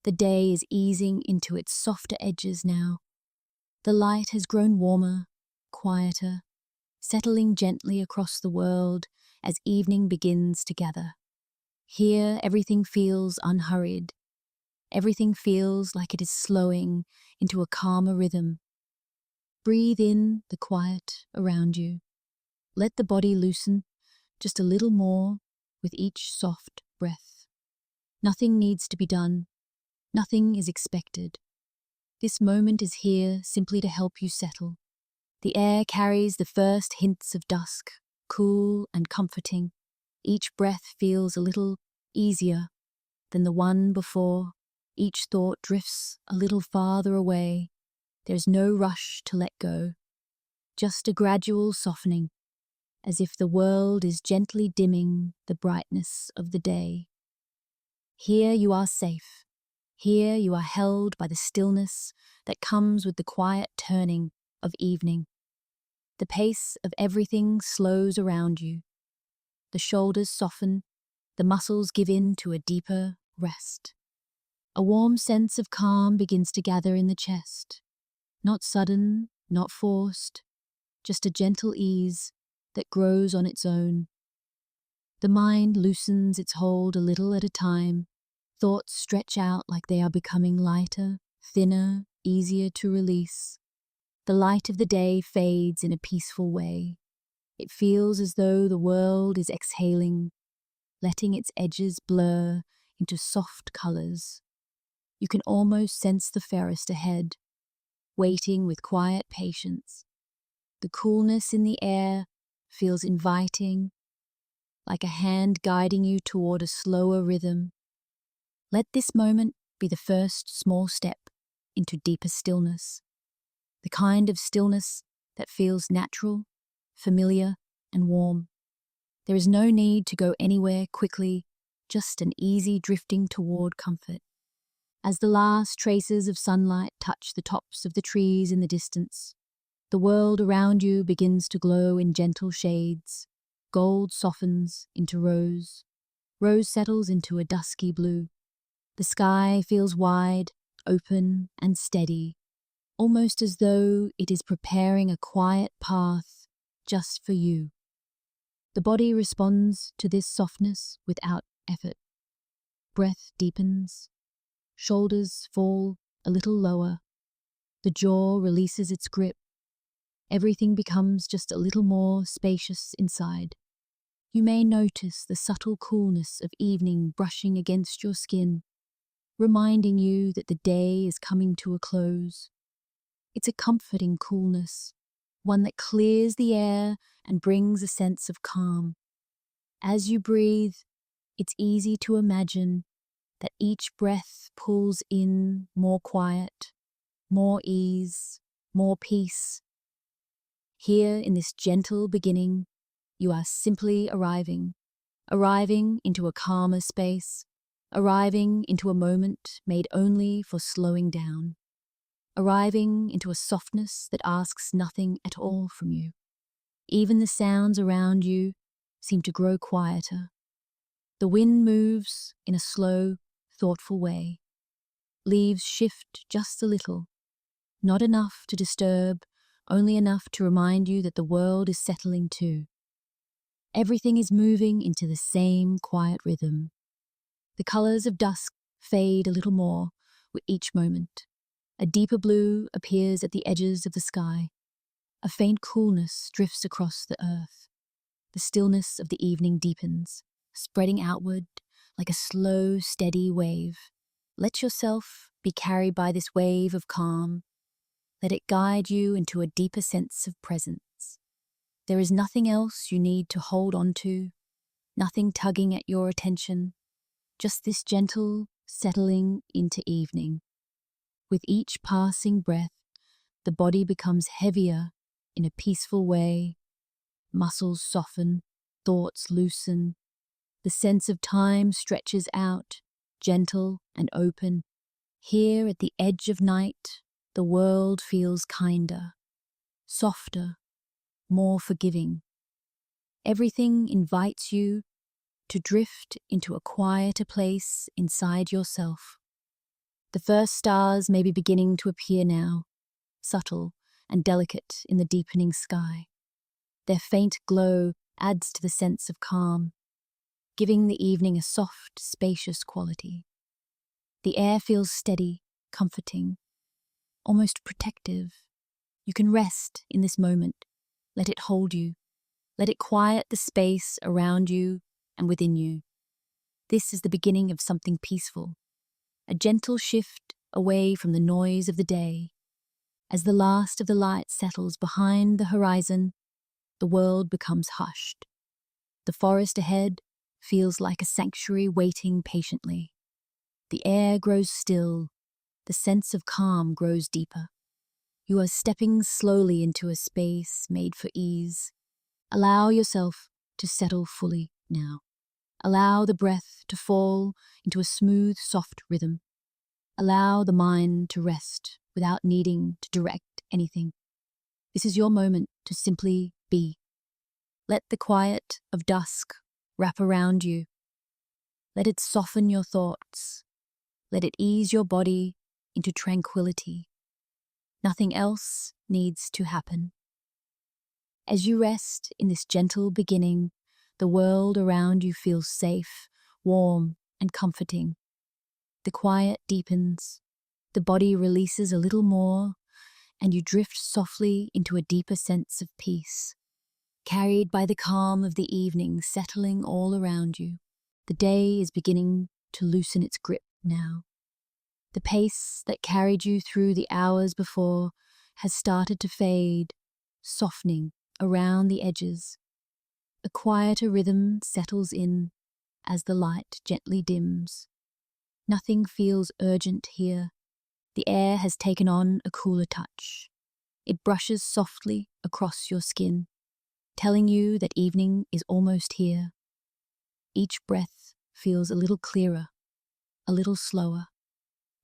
The day is easing into its softer edges now. The light has grown warmer, quieter, settling gently across the world as evening begins to gather. Here, everything feels unhurried. Everything feels like it is slowing into a calmer rhythm. Breathe in the quiet around you. Let the body loosen just a little more with each soft breath. Nothing needs to be done. Nothing is expected. This moment is here simply to help you settle. The air carries the first hints of dusk, cool and comforting. Each breath feels a little easier than the one before. Each thought drifts a little farther away. There's no rush to let go, just a gradual softening, as if the world is gently dimming the brightness of the day. Here you are safe. Here you are held by the stillness that comes with the quiet turning of evening. The pace of everything slows around you. The shoulders soften, the muscles give in to a deeper rest. A warm sense of calm begins to gather in the chest. Not sudden, not forced, just a gentle ease that grows on its own. The mind loosens its hold a little at a time. Thoughts stretch out like they are becoming lighter, thinner, easier to release. The light of the day fades in a peaceful way. It feels as though the world is exhaling, letting its edges blur into soft colors. You can almost sense the forest ahead, waiting with quiet patience. The coolness in the air feels inviting, like a hand guiding you toward a slower rhythm. Let this moment be the first small step into deeper stillness, the kind of stillness that feels natural, familiar, and warm. There is no need to go anywhere quickly, just an easy drifting toward comfort. As the last traces of sunlight touch the tops of the trees in the distance, the world around you begins to glow in gentle shades. Gold softens into rose. Rose settles into a dusky blue. The sky feels wide, open, and steady, almost as though it is preparing a quiet path just for you. The body responds to this softness without effort. Breath deepens. Shoulders fall a little lower. The jaw releases its grip. Everything becomes just a little more spacious inside. You may notice the subtle coolness of evening brushing against your skin, reminding you that the day is coming to a close. It's a comforting coolness, one that clears the air and brings a sense of calm. As you breathe, it's easy to imagine that each breath pulls in more quiet, more ease, more peace. Here in this gentle beginning, you are simply arriving into a calmer space, arriving into a moment made only for slowing down, arriving into a softness that asks nothing at all from you. Even the sounds around you seem to grow quieter. The wind moves in a slow, thoughtful way. Leaves shift just a little, not enough to disturb, only enough to remind you that the world is settling too. Everything is moving into the same quiet rhythm. The colors of dusk fade a little more with each moment. A deeper blue appears at the edges of the sky. A faint coolness drifts across the earth. The stillness of the evening deepens, spreading outward like a slow, steady wave. Let yourself be carried by this wave of calm. Let it guide you into a deeper sense of presence. There is nothing else you need to hold on to, nothing tugging at your attention, just this gentle settling into evening. With each passing breath, the body becomes heavier in a peaceful way. Muscles soften, thoughts loosen. The sense of time stretches out, gentle and open. Here at the edge of night, the world feels kinder, softer, more forgiving. Everything invites you to drift into a quieter place inside yourself. The first stars may be beginning to appear now, subtle and delicate in the deepening sky. Their faint glow adds to the sense of calm, giving the evening a soft, spacious quality. The air feels steady, comforting, almost protective. You can rest in this moment. Let it hold you. Let it quiet the space around you and within you. This is the beginning of something peaceful, a gentle shift away from the noise of the day. As the last of the light settles behind the horizon, the world becomes hushed. The forest ahead feels like a sanctuary waiting patiently. The air grows still, the sense of calm grows deeper. You are stepping slowly into a space made for ease. Allow yourself to settle fully now. Allow the breath to fall into a smooth, soft rhythm. Allow the mind to rest without needing to direct anything. This is your moment to simply be. Let the quiet of dusk wrap around you. Let it soften your thoughts. Let it ease your body into tranquility. Nothing else needs to happen. As you rest in this gentle beginning, the world around you feels safe, warm, and comforting. The quiet deepens, the body releases a little more, and you drift softly into a deeper sense of peace. Carried by the calm of the evening settling all around you, the day is beginning to loosen its grip now. The pace that carried you through the hours before has started to fade, softening around the edges. A quieter rhythm settles in as the light gently dims. Nothing feels urgent here. The air has taken on a cooler touch. It brushes softly across your skin, telling you that evening is almost here. Each breath feels a little clearer, a little slower,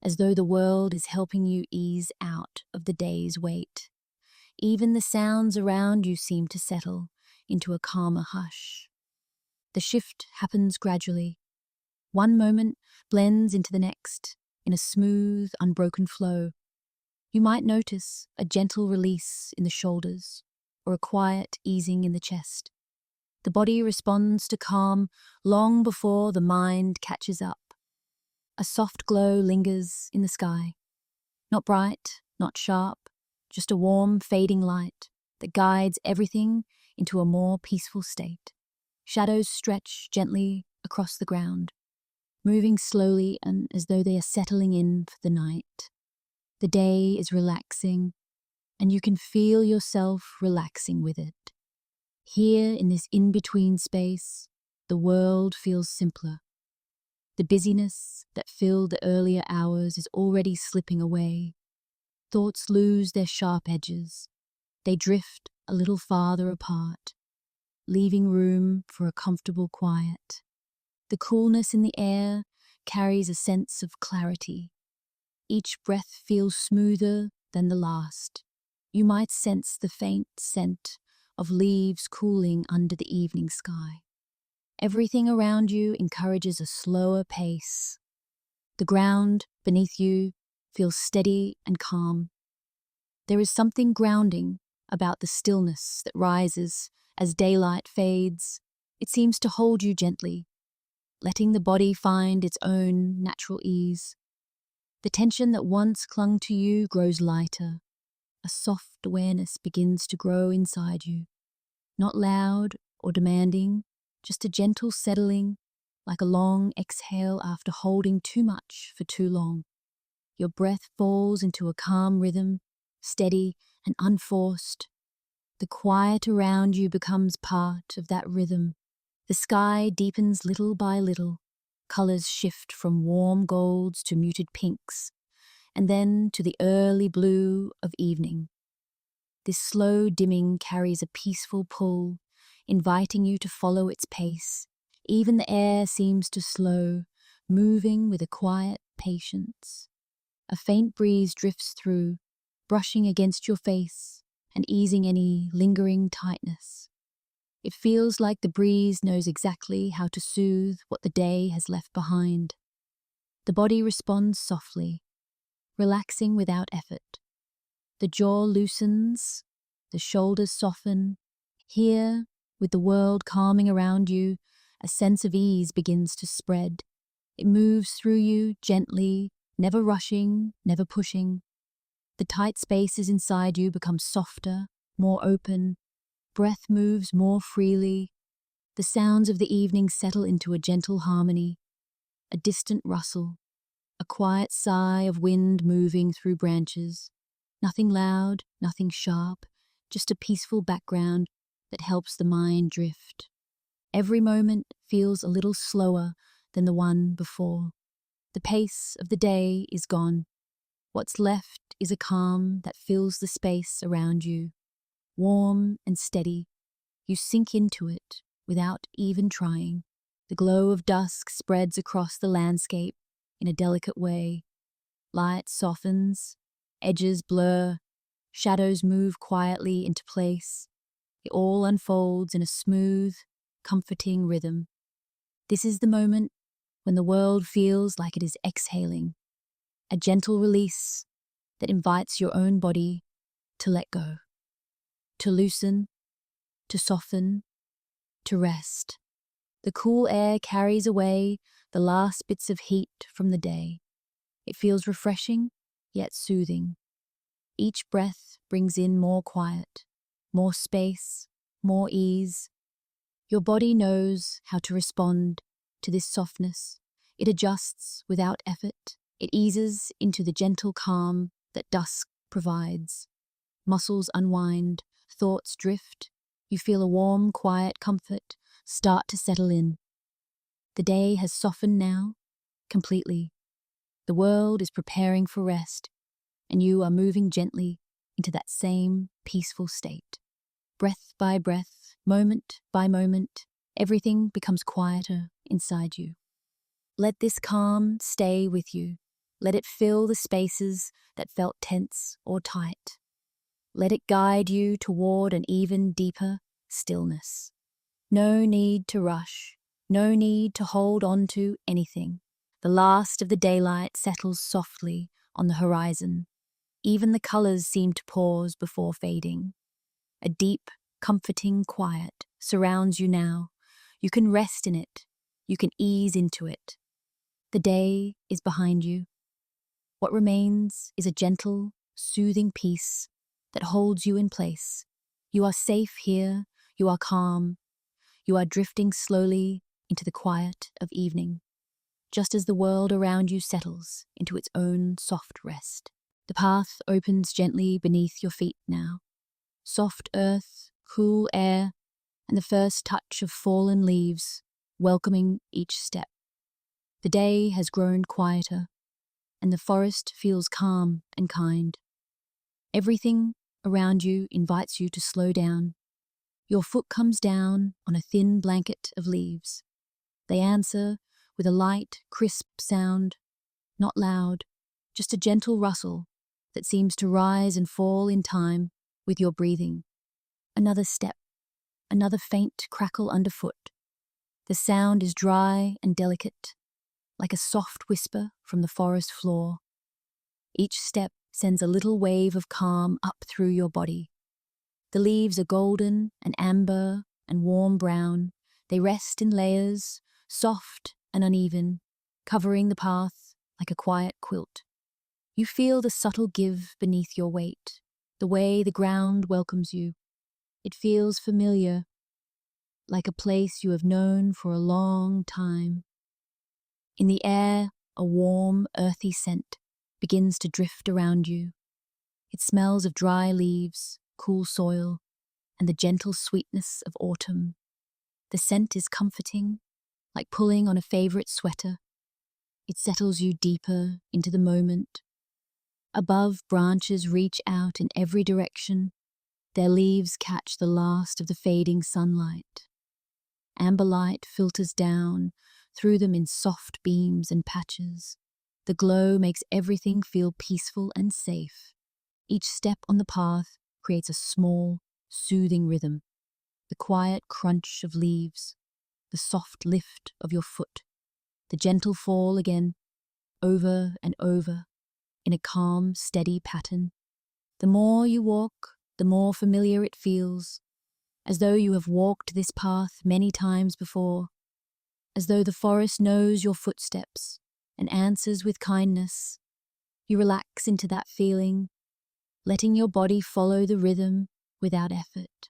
as though the world is helping you ease out of the day's weight. Even the sounds around you seem to settle into a calmer hush. The shift happens gradually. One moment blends into the next in a smooth, unbroken flow. You might notice a gentle release in the shoulders or a quiet easing in the chest. The body responds to calm long before the mind catches up. A soft glow lingers in the sky. Not bright, not sharp, just a warm, fading light that guides everything into a more peaceful state. Shadows stretch gently across the ground, moving slowly and as though they are settling in for the night. The day is relaxing, and you can feel yourself relaxing with it. Here in this in-between space, the world feels simpler. The busyness that filled the earlier hours is already slipping away. Thoughts lose their sharp edges. They drift a little farther apart, leaving room for a comfortable quiet. The coolness in the air carries a sense of clarity. Each breath feels smoother than the last. You might sense the faint scent of leaves cooling under the evening sky. Everything around you encourages a slower pace. The ground beneath you feels steady and calm. There is something grounding about the stillness that rises as daylight fades. It seems to hold you gently, letting the body find its own natural ease. The tension that once clung to you grows lighter. A soft awareness begins to grow inside you. Not loud or demanding, just a gentle settling, like a long exhale after holding too much for too long. Your breath falls into a calm rhythm, steady and unforced. The quiet around you becomes part of that rhythm. The sky deepens little by little. Colors shift from warm golds to muted pinks, and then to the early blue of evening. This slow dimming carries a peaceful pull, inviting you to follow its pace. Even the air seems to slow, moving with a quiet patience. A faint breeze drifts through, brushing against your face and easing any lingering tightness. It feels like the breeze knows exactly how to soothe what the day has left behind. The body responds softly, relaxing without effort. The jaw loosens, the shoulders soften. Here, with the world calming around you, a sense of ease begins to spread. It moves through you gently, never rushing, never pushing. The tight spaces inside you become softer, more open. Breath moves more freely. The sounds of the evening settle into a gentle harmony, a distant rustle, a quiet sigh of wind moving through branches. Nothing loud, nothing sharp, just a peaceful background that helps the mind drift. Every moment feels a little slower than the one before. The pace of the day is gone. What's left is a calm that fills the space around you. Warm and steady, you sink into it without even trying. The glow of dusk spreads across the landscape in a delicate way. Light softens, edges blur, shadows move quietly into place. It all unfolds in a smooth, comforting rhythm. This is the moment when the world feels like it is exhaling, a gentle release that invites your own body to let go, to loosen, to soften, to rest. The cool air carries away the last bits of heat from the day. It feels refreshing, yet soothing. Each breath brings in more quiet, more space, more ease. Your body knows how to respond to this softness. It adjusts without effort. It eases into the gentle calm that dusk provides. Muscles unwind, thoughts drift. You feel a warm, quiet comfort start to settle in. The day has softened now, completely. The world is preparing for rest, and you are moving gently into that same peaceful state. Breath by breath, moment by moment, everything becomes quieter inside you. Let this calm stay with you. Let it fill the spaces that felt tense or tight. Let it guide you toward an even deeper stillness. No need to rush. No need to hold on to anything. The last of the daylight settles softly on the horizon. Even the colors seem to pause before fading. A deep, comforting quiet surrounds you now. You can rest in it. You can ease into it. The day is behind you. What remains is a gentle, soothing peace that holds you in place. You are safe here. You are calm. You are drifting slowly into the quiet of evening, just as the world around you settles into its own soft rest. The path opens gently beneath your feet now. Soft earth, cool air, and the first touch of fallen leaves welcoming each step. The day has grown quieter, and the forest feels calm and kind. Everything around you invites you to slow down. Your foot comes down on a thin blanket of leaves. They answer with a light, crisp sound, not loud, just a gentle rustle that seems to rise and fall in time with your breathing. Another step, another faint crackle underfoot. The sound is dry and delicate, like a soft whisper from the forest floor. Each step sends a little wave of calm up through your body. The leaves are golden and amber and warm brown. They rest in layers, soft and uneven, covering the path like a quiet quilt. You feel the subtle give beneath your weight, the way the ground welcomes you. It feels familiar, like a place you have known for a long time. In the air, a warm, earthy scent begins to drift around you. It smells of dry leaves, cool soil, and the gentle sweetness of autumn. The scent is comforting, like pulling on a favorite sweater. It settles you deeper into the moment. Above, branches reach out in every direction. Their leaves catch the last of the fading sunlight. Amber light filters down through them in soft beams and patches. The glow makes everything feel peaceful and safe. Each step on the path creates a small, soothing rhythm. The quiet crunch of leaves, the soft lift of your foot, the gentle fall again, over and over. in a calm, steady pattern. The more you walk, the more familiar it feels, as though you have walked this path many times before, as though the forest knows your footsteps and answers with kindness. You relax into that feeling, letting your body follow the rhythm without effort.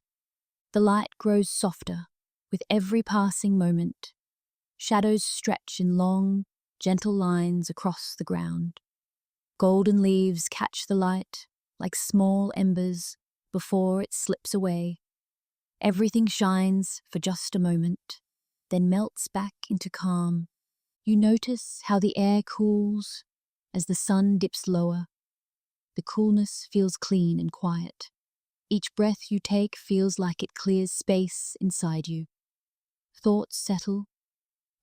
The light grows softer with every passing moment. Shadows stretch in long, gentle lines across the ground. Golden leaves catch the light like small embers before it slips away. Everything shines for just a moment, then melts back into calm. You notice how the air cools as the sun dips lower. The coolness feels clean and quiet. Each breath you take feels like it clears space inside you. Thoughts settle,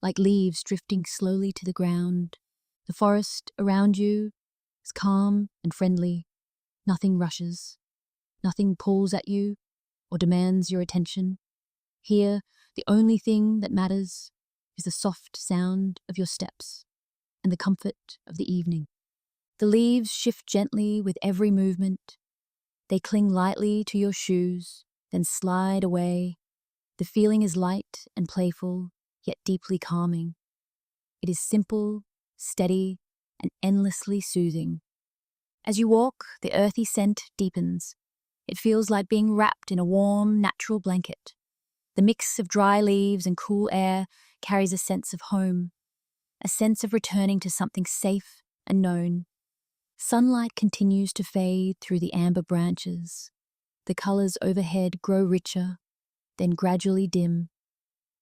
like leaves drifting slowly to the ground. The forest around you is calm and friendly. Nothing rushes. Nothing pulls at you or demands your attention. Here, the only thing that matters is the soft sound of your steps and the comfort of the evening. The leaves shift gently with every movement. They cling lightly to your shoes, then slide away. The feeling is light and playful, yet deeply calming. It is simple, steady, and endlessly soothing. As you walk, the earthy scent deepens. It feels like being wrapped in a warm, natural blanket. The mix of dry leaves and cool air carries a sense of home, a sense of returning to something safe and known. Sunlight continues to fade through the amber branches. The colors overhead grow richer, then gradually dim.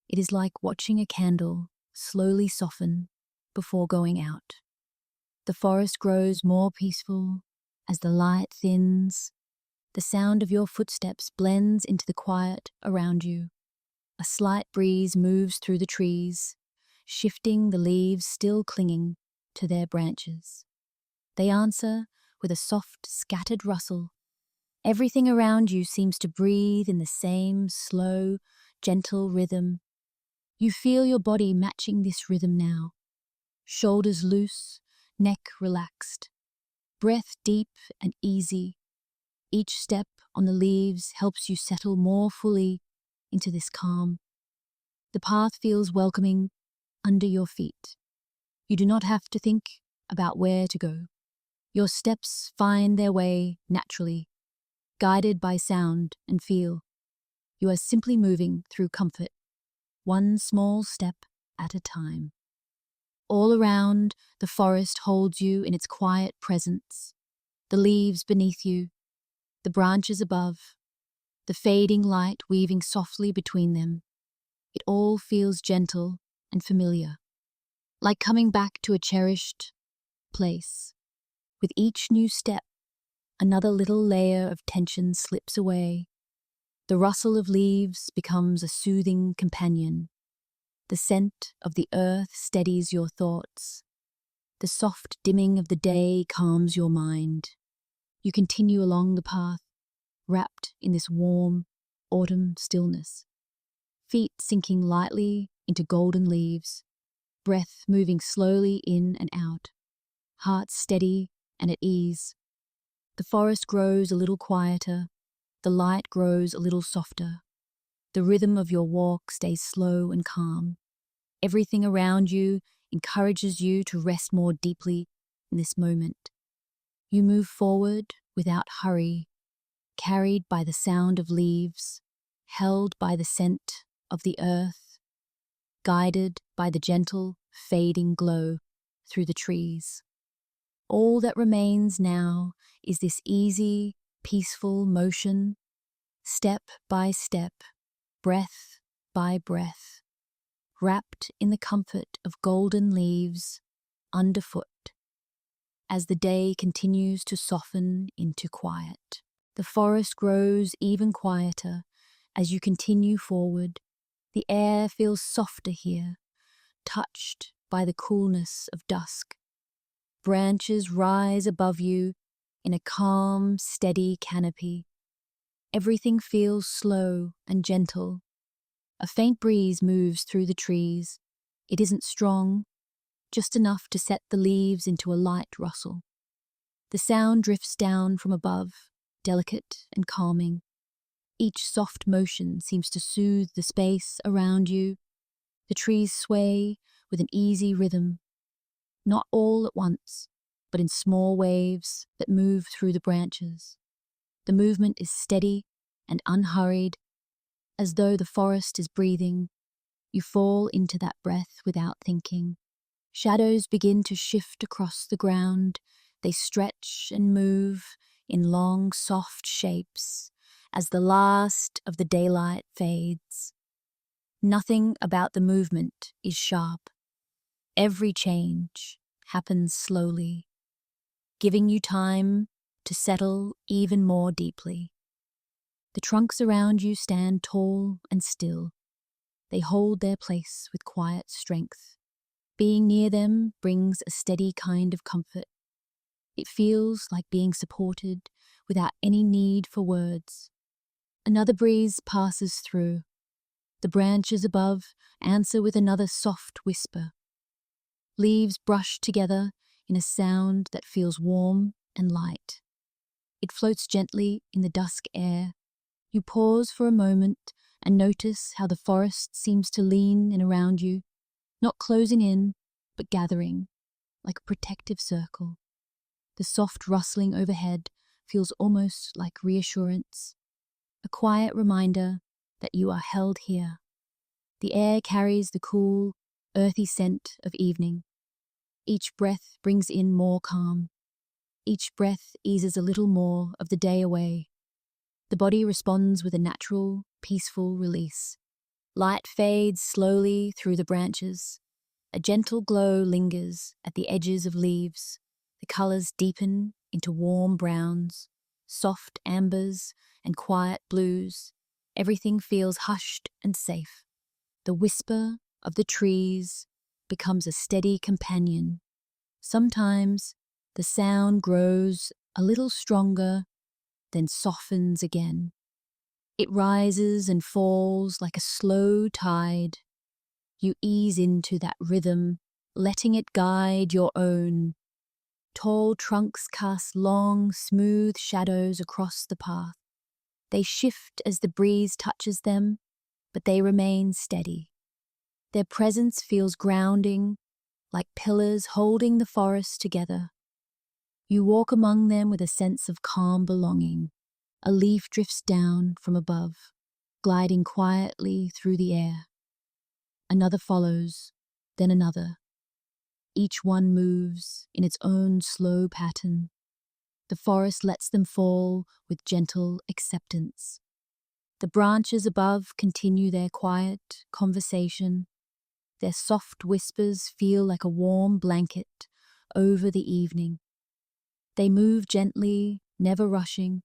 It is like watching a candle slowly soften before going out. The forest grows more peaceful as the light thins. The sound of your footsteps blends into the quiet around you. A slight breeze moves through the trees, shifting the leaves still clinging to their branches. They answer with a soft, scattered rustle. Everything around you seems to breathe in the same slow, gentle rhythm. You feel your body matching this rhythm now. Shoulders loose, neck relaxed. Breath deep and easy. Each step on the leaves helps you settle more fully into this calm. The path feels welcoming under your feet. You do not have to think about where to go. Your steps find their way naturally, guided by sound and feel. You are simply moving through comfort, one small step at a time. All around, the forest holds you in its quiet presence. The leaves beneath you, the branches above, the fading light weaving softly between them. It all feels gentle and familiar, like coming back to a cherished place. With each new step, another little layer of tension slips away. The rustle of leaves becomes a soothing companion. The scent of the earth steadies your thoughts. The soft dimming of the day calms your mind. You continue along the path, wrapped in this warm, autumn stillness. Feet sinking lightly into golden leaves, breath moving slowly in and out, heart steady and at ease. The forest grows a little quieter, the light grows a little softer. The rhythm of your walk stays slow and calm. Everything around you encourages you to rest more deeply in this moment. You move forward without hurry, carried by the sound of leaves, held by the scent of the earth, guided by the gentle, fading glow through the trees. All that remains now is this easy, peaceful motion, step by step, breath by breath, wrapped in the comfort of golden leaves underfoot. As the day continues to soften into quiet, the forest grows even quieter as you continue forward. The air feels softer here, touched by the coolness of dusk. Branches rise above you in a calm, steady canopy. Everything feels slow and gentle. A faint breeze moves through the trees. It isn't strong, just enough to set the leaves into a light rustle. The sound drifts down from above, delicate and calming. Each soft motion seems to soothe the space around you. The trees sway with an easy rhythm, not all at once, but in small waves that move through the branches. The movement is steady and unhurried, as though the forest is breathing. You fall into that breath without thinking. Shadows begin to shift across the ground. They stretch and move in long, soft shapes as the last of the daylight fades. Nothing about the movement is sharp. Every change happens slowly, giving you time to settle even more deeply. The trunks around you stand tall and still. They hold their place with quiet strength. Being near them brings a steady kind of comfort. It feels like being supported without any need for words. Another breeze passes through. The branches above answer with another soft whisper. Leaves brush together in a sound that feels warm and light. It floats gently in the dusk air. You pause for a moment and notice how the forest seems to lean in around you, not closing in, but gathering, like a protective circle. The soft rustling overhead feels almost like reassurance, a quiet reminder that you are held here. The air carries the cool, earthy scent of evening. Each breath brings in more calm. Each breath eases a little more of the day away. The body responds with a natural, peaceful release. Light fades slowly through the branches. A gentle glow lingers at the edges of leaves. The colours deepen into warm browns, soft ambers, and quiet blues. Everything feels hushed and safe. The whisper of the trees becomes a steady companion. Sometimes the sound grows a little stronger, then softens again. It rises and falls like a slow tide. You ease into that rhythm, letting it guide your own. Tall trunks cast long, smooth shadows across the path. They shift as the breeze touches them, but they remain steady. Their presence feels grounding, like pillars holding the forest together. You walk among them with a sense of calm belonging. A leaf drifts down from above, gliding quietly through the air. Another follows, then another. Each one moves in its own slow pattern. The forest lets them fall with gentle acceptance. The branches above continue their quiet conversation. Their soft whispers feel like a warm blanket over the evening. They move gently, never rushing.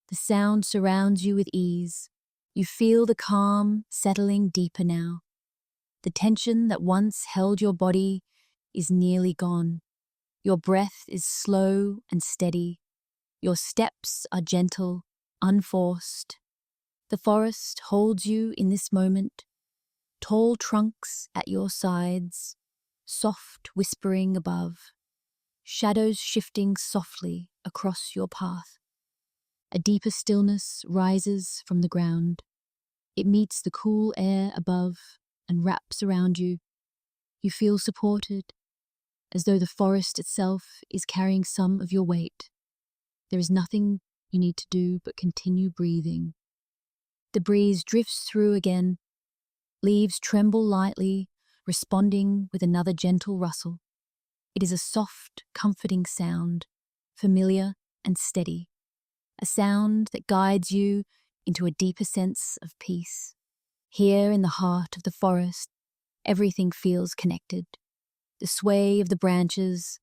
The sound surrounds you with ease. You feel the calm settling deeper now. The tension that once held your body is nearly gone. Your breath is slow and steady. Your steps are gentle, unforced. The forest holds you in this moment. Tall trunks at your sides, soft whispering above, shadows shifting softly across your path. A deeper stillness rises from the ground. It meets the cool air above and wraps around you. You feel supported, as though the forest itself is carrying some of your weight. There is nothing you need to do but continue breathing. The breeze drifts through again. Leaves tremble lightly, responding with another gentle rustle. It is a soft, comforting sound, familiar and steady. A sound that guides you into a deeper sense of peace. Here in the heart of the forest, everything feels connected. The sway of the branches,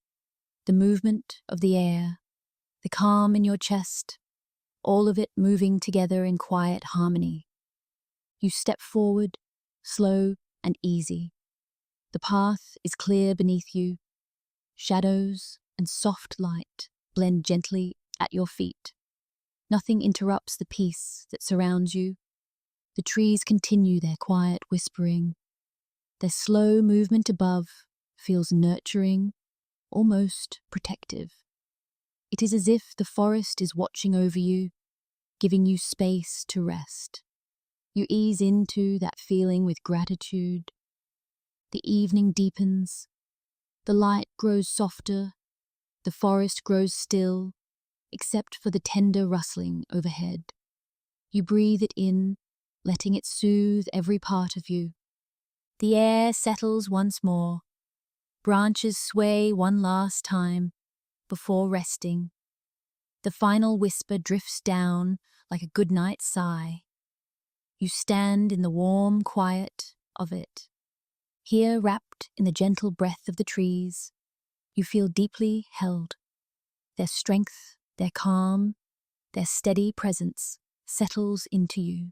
the movement of the air, the calm in your chest, all of it moving together in quiet harmony. You step forward, slow and easy. The path is clear beneath you. Shadows and soft light blend gently at your feet. Nothing interrupts the peace that surrounds you. The trees continue their quiet whispering. Their slow movement above feels nurturing, almost protective. It is as if the forest is watching over you, giving you space to rest. You ease into that feeling with gratitude. The evening deepens. The light grows softer. The forest grows still, except for the tender rustling overhead. You breathe it in, letting it soothe every part of you. The air settles once more. Branches sway one last time before resting. The final whisper drifts down like a goodnight sigh. You stand in the warm quiet of it. Here, wrapped in the gentle breath of the trees, you feel deeply held. Their strength, their calm, their steady presence settles into you.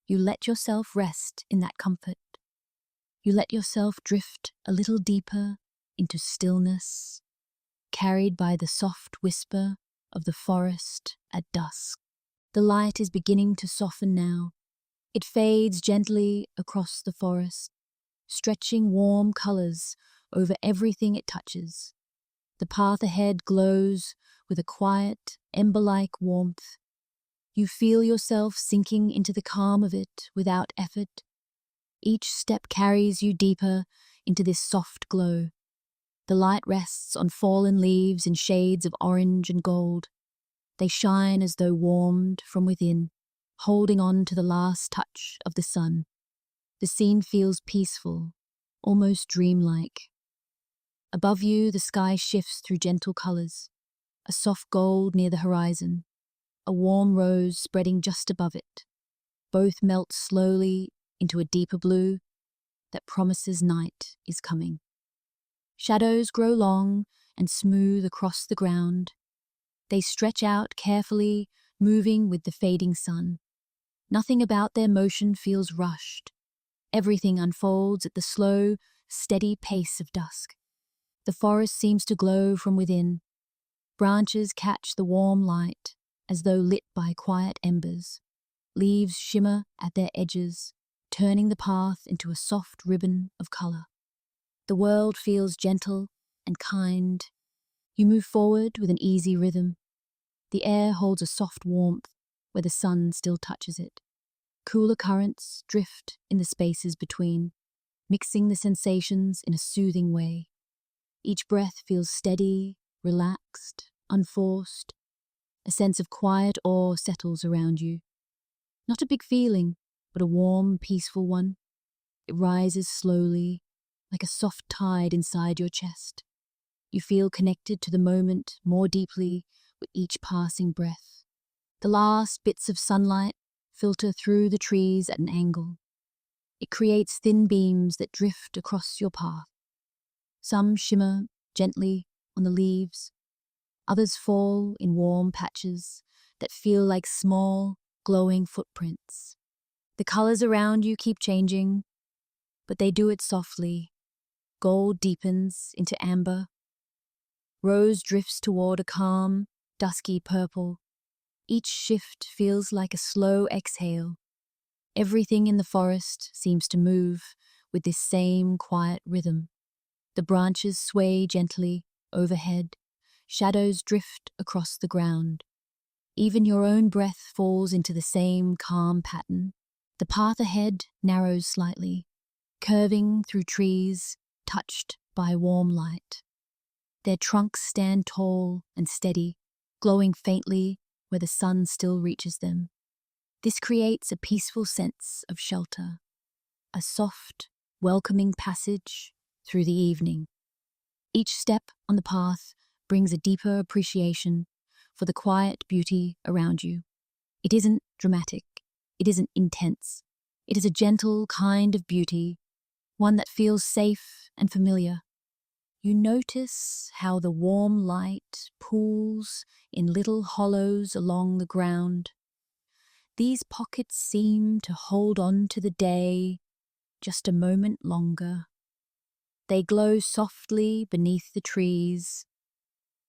You let yourself rest in that comfort. You let yourself drift a little deeper into stillness, carried by the soft whisper of the forest at dusk. The light is beginning to soften now. It fades gently across the forest, stretching warm colors over everything it touches. The path ahead glows with a quiet, ember-like warmth. You feel yourself sinking into the calm of it without effort. Each step carries you deeper into this soft glow. The light rests on fallen leaves in shades of orange and gold. They shine as though warmed from within, holding on to the last touch of the sun. The scene feels peaceful, almost dreamlike. Above you, the sky shifts through gentle colors, a soft gold near the horizon, a warm rose spreading just above it. Both melt slowly into a deeper blue that promises night is coming. Shadows grow long and smooth across the ground. They stretch out carefully, moving with the fading sun. Nothing about their motion feels rushed. Everything unfolds at the slow, steady pace of dusk. The forest seems to glow from within. Branches catch the warm light as though lit by quiet embers. Leaves shimmer at their edges, turning the path into a soft ribbon of color. The world feels gentle and kind. You move forward with an easy rhythm. The air holds a soft warmth where the sun still touches it. Cooler currents drift in the spaces between, mixing the sensations in a soothing way. Each breath feels steady, relaxed, unforced. A sense of quiet awe settles around you. Not a big feeling, but a warm, peaceful one. It rises slowly, like a soft tide inside your chest. You feel connected to the moment more deeply with each passing breath. The last bits of sunlight filter through the trees at an angle. It creates thin beams that drift across your path. Some shimmer gently on the leaves. Others fall in warm patches that feel like small, glowing footprints. The colors around you keep changing, but they do it softly. Gold deepens into amber. Rose drifts toward a calm, dusky purple. Each shift feels like a slow exhale. Everything in the forest seems to move with this same quiet rhythm. The branches sway gently overhead. Shadows drift across the ground. Even your own breath falls into the same calm pattern. The path ahead narrows slightly, curving through trees touched by warm light. Their trunks stand tall and steady, glowing faintly where the sun still reaches them. This creates a peaceful sense of shelter, a soft, welcoming passage through the evening. Each step on the path brings a deeper appreciation for the quiet beauty around you. It isn't dramatic. It isn't intense. It is a gentle kind of beauty, one that feels safe and familiar. You notice how the warm light pools in little hollows along the ground. These pockets seem to hold on to the day just a moment longer. They glow softly beneath the trees,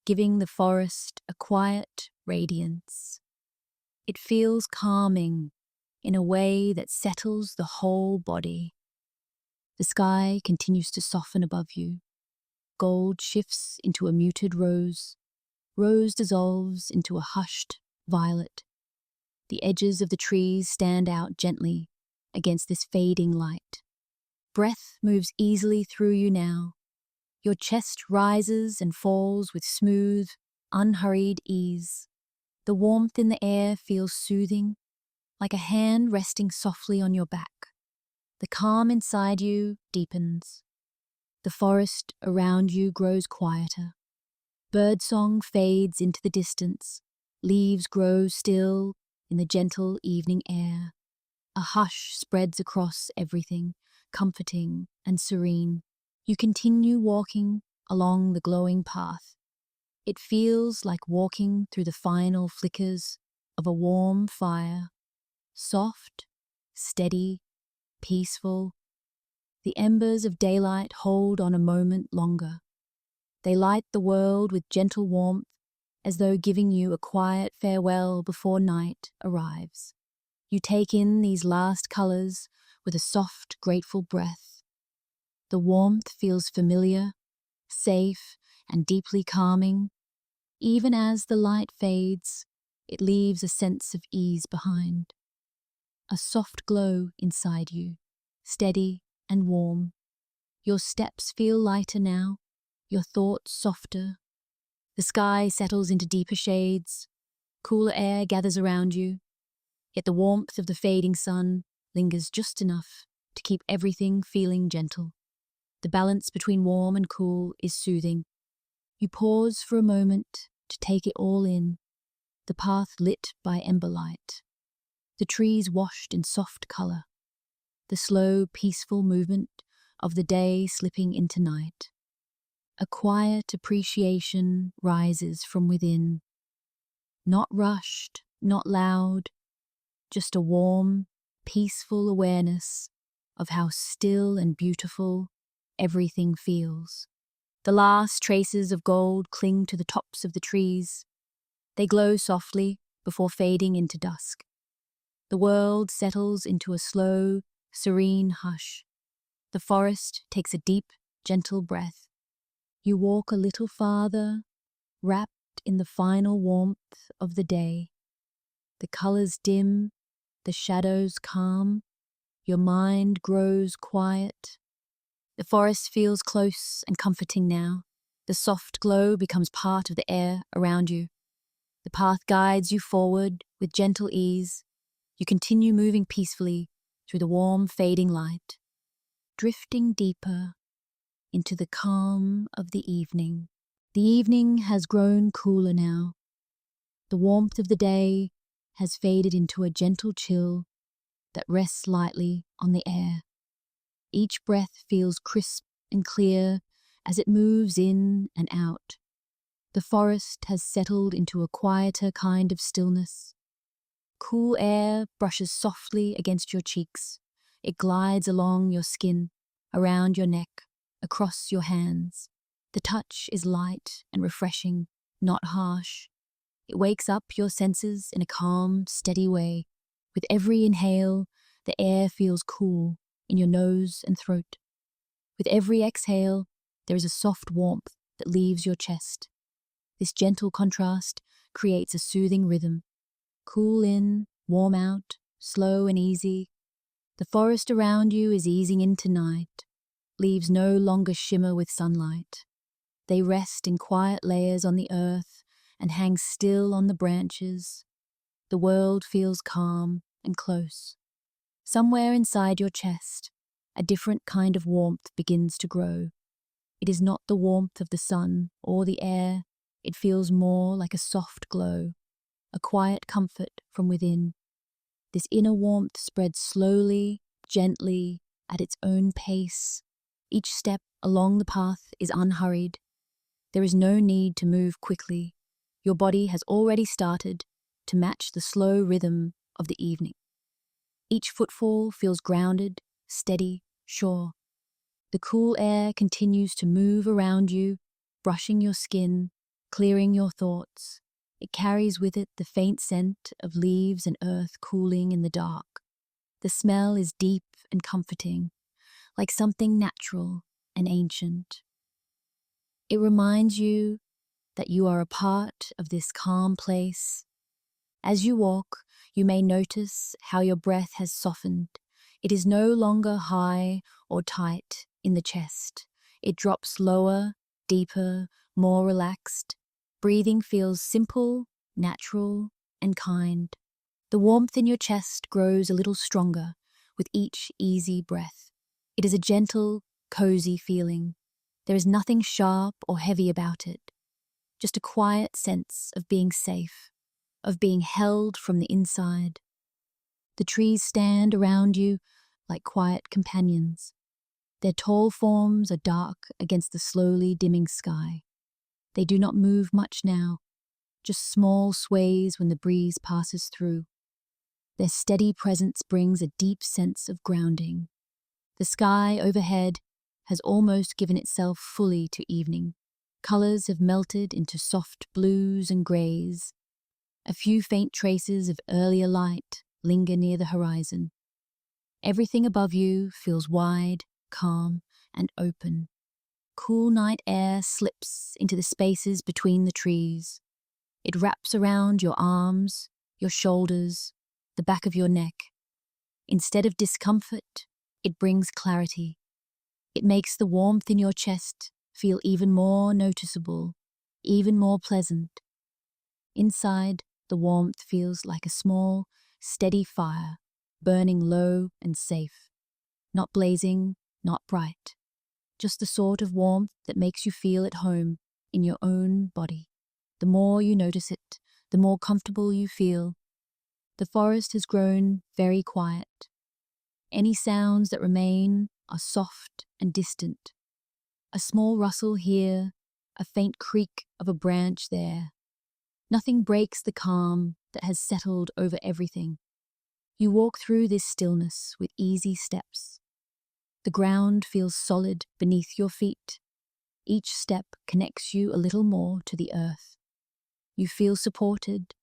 giving the forest a quiet radiance. It feels calming in a way that settles the whole body. The sky continues to soften above you. Gold shifts into a muted rose. Rose dissolves into a hushed violet. The edges of the trees stand out gently against this fading light. Breath moves easily through you now. Your chest rises and falls with smooth, unhurried ease. The warmth in the air feels soothing, like a hand resting softly on your back. The calm inside you deepens. The forest around you grows quieter. Birdsong fades into the distance. Leaves grow still in the gentle evening air. A hush spreads across everything, comforting and serene. You continue walking along the glowing path. It feels like walking through the final flickers of a warm fire. Soft, steady, peaceful. The embers of daylight hold on a moment longer. They light the world with gentle warmth, as though giving you a quiet farewell before night arrives. You take in these last colours with a soft, grateful breath. The warmth feels familiar, safe, and deeply calming. Even as the light fades, it leaves a sense of ease behind. A soft glow inside you, steady and warm. Your steps feel lighter now, your thoughts softer. The sky settles into deeper shades. Cooler air gathers around you, yet the warmth of the fading sun lingers just enough to keep everything feeling gentle. The balance between warm and cool is soothing. You pause for a moment to take it all in. The path lit by ember light. The trees washed in soft colour. The slow, peaceful movement of the day slipping into night. A quiet appreciation rises from within. Not rushed, not loud, just a warm, peaceful awareness of how still and beautiful everything feels. The last traces of gold cling to the tops of the trees. They glow softly before fading into dusk. The world settles into a slow, serene hush. The forest takes a deep, gentle breath. You walk a little farther, wrapped in the final warmth of the day. The colours dim, the shadows calm. Your mind grows quiet. The forest feels close and comforting now. The soft glow becomes part of the air around you. The path guides you forward with gentle ease. You continue moving peacefully through the warm, fading light, drifting deeper into the calm of the evening. The evening has grown cooler now. The warmth of the day has faded into a gentle chill that rests lightly on the air. Each breath feels crisp and clear as it moves in and out. The forest has settled into a quieter kind of stillness. Cool air brushes softly against your cheeks. It glides along your skin, around your neck, across your hands. The touch is light and refreshing, not harsh. It wakes up your senses in a calm, steady way. With every inhale, the air feels cool in your nose and throat. With every exhale, there is a soft warmth that leaves your chest. This gentle contrast creates a soothing rhythm. Cool in, warm out, slow and easy. The forest around you is easing into night. Leaves no longer shimmer with sunlight. They rest in quiet layers on the earth and hang still on the branches. The world feels calm and close. Somewhere inside your chest, a different kind of warmth begins to grow. It is not the warmth of the sun or the air. It feels more like a soft glow, a quiet comfort from within. This inner warmth spreads slowly, gently, at its own pace. Each step along the path is unhurried. There is no need to move quickly. Your body has already started to match the slow rhythm of the evening. Each footfall feels grounded, steady, sure. The cool air continues to move around you, brushing your skin, clearing your thoughts. It carries with it the faint scent of leaves and earth cooling in the dark. The smell is deep and comforting, like something natural and ancient. It reminds you that you are a part of this calm place. As you walk, you may notice how your breath has softened. It is no longer high or tight in the chest. It drops lower, deeper, more relaxed. Breathing feels simple, natural, and kind. The warmth in your chest grows a little stronger with each easy breath. It is a gentle, cozy feeling. There is nothing sharp or heavy about it, just a quiet sense of being safe, of being held from the inside. The trees stand around you like quiet companions. Their tall forms are dark against the slowly dimming sky. They do not move much now, just small sways when the breeze passes through. Their steady presence brings a deep sense of grounding. The sky overhead has almost given itself fully to evening. Colors have melted into soft blues and grays. A few faint traces of earlier light linger near the horizon. Everything above you feels wide, calm, and open. Cool night air slips into the spaces between the trees. It wraps around your arms, your shoulders, the back of your neck. Instead of discomfort, it brings clarity. It makes the warmth in your chest feel even more noticeable, even more pleasant. Inside, the warmth feels like a small, steady fire, burning low and safe. Not blazing, not bright. Just the sort of warmth that makes you feel at home in your own body. The more you notice it, the more comfortable you feel. The forest has grown very quiet. Any sounds that remain are soft and distant. A small rustle here, a faint creak of a branch there. Nothing breaks the calm that has settled over everything. You walk through this stillness with easy steps. The ground feels solid beneath your feet. Each step connects you a little more to the earth. You feel supported,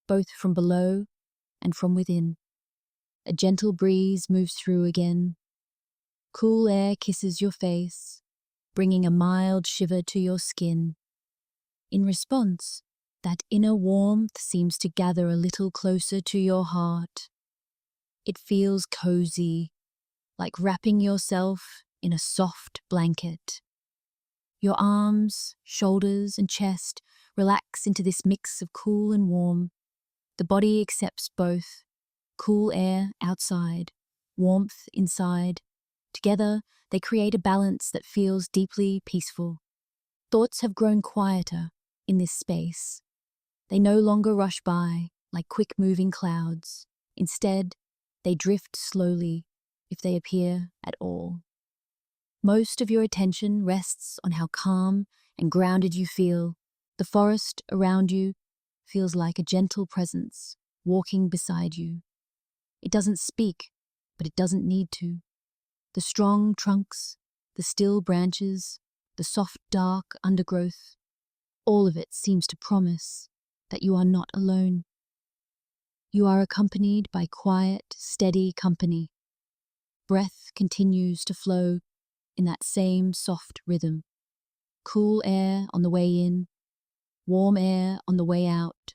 both from below and from within. A gentle breeze moves through again. Cool air kisses your face, bringing a mild shiver to your skin. In response, that inner warmth seems to gather a little closer to your heart. It feels cozy, like wrapping yourself in a soft blanket. Your arms, shoulders, and chest relax into this mix of cool and warm. The body accepts both. Cool air outside, warmth inside. Together, they create a balance that feels deeply peaceful. Thoughts have grown quieter in this space. They no longer rush by like quick-moving clouds. Instead, they drift slowly, if they appear at all. Most of your attention rests on how calm and grounded you feel. The forest around you feels like a gentle presence walking beside you. It doesn't speak, but it doesn't need to. The strong trunks, the still branches, the soft dark undergrowth, all of it seems to promise that you are not alone. You are accompanied by quiet, steady company. Breath continues to flow in that same soft rhythm. Cool air on the way in, warm air on the way out.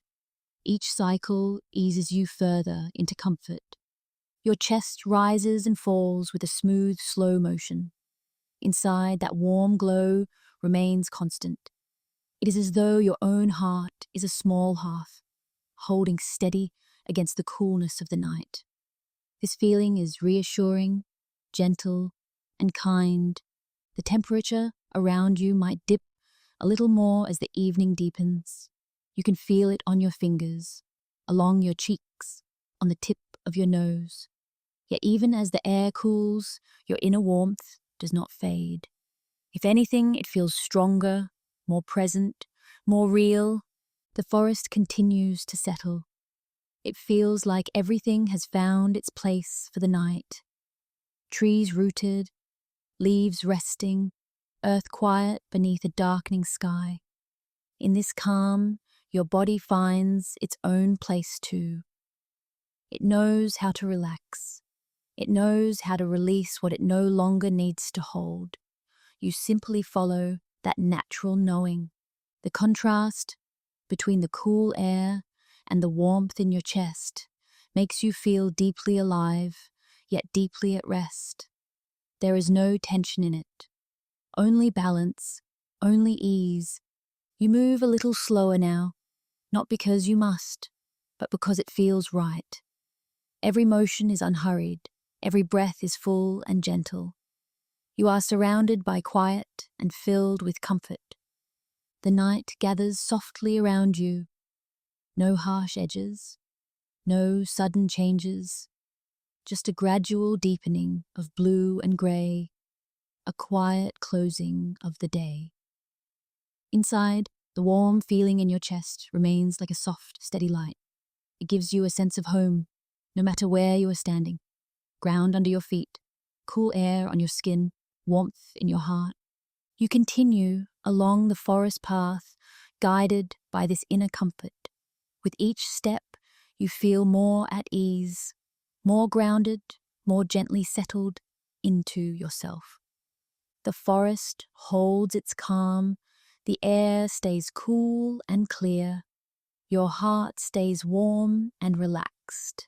Each cycle eases you further into comfort. Your chest rises and falls with a smooth, slow motion. Inside, that warm glow remains constant. It is as though your own heart is a small hearth, holding steady against the coolness of the night. This feeling is reassuring, gentle, and kind. The temperature around you might dip a little more as the evening deepens. You can feel it on your fingers, along your cheeks, on the tip of your nose. Yet even as the air cools, your inner warmth does not fade. If anything, it feels stronger, more present, more real. The forest continues to settle. It feels like everything has found its place for the night. Trees rooted, leaves resting, earth quiet beneath a darkening sky. In this calm, your body finds its own place too. It knows how to relax. It knows how to release what it no longer needs to hold. You simply follow that natural knowing. The contrast between the cool air and the warmth in your chest makes you feel deeply alive, yet deeply at rest. There is no tension in it, only balance, only ease. You move a little slower now, not because you must, but because it feels right. Every motion is unhurried, every breath is full and gentle. You are surrounded by quiet and filled with comfort. The night gathers softly around you. No harsh edges, no sudden changes, just a gradual deepening of blue and grey, a quiet closing of the day. Inside, the warm feeling in your chest remains like a soft, steady light. It gives you a sense of home, no matter where you are standing. Ground under your feet, cool air on your skin, warmth in your heart. You continue along the forest path, guided by this inner comfort. With each step, you feel more at ease, more grounded, more gently settled into yourself. The forest holds its calm, the air stays cool and clear, your heart stays warm and relaxed.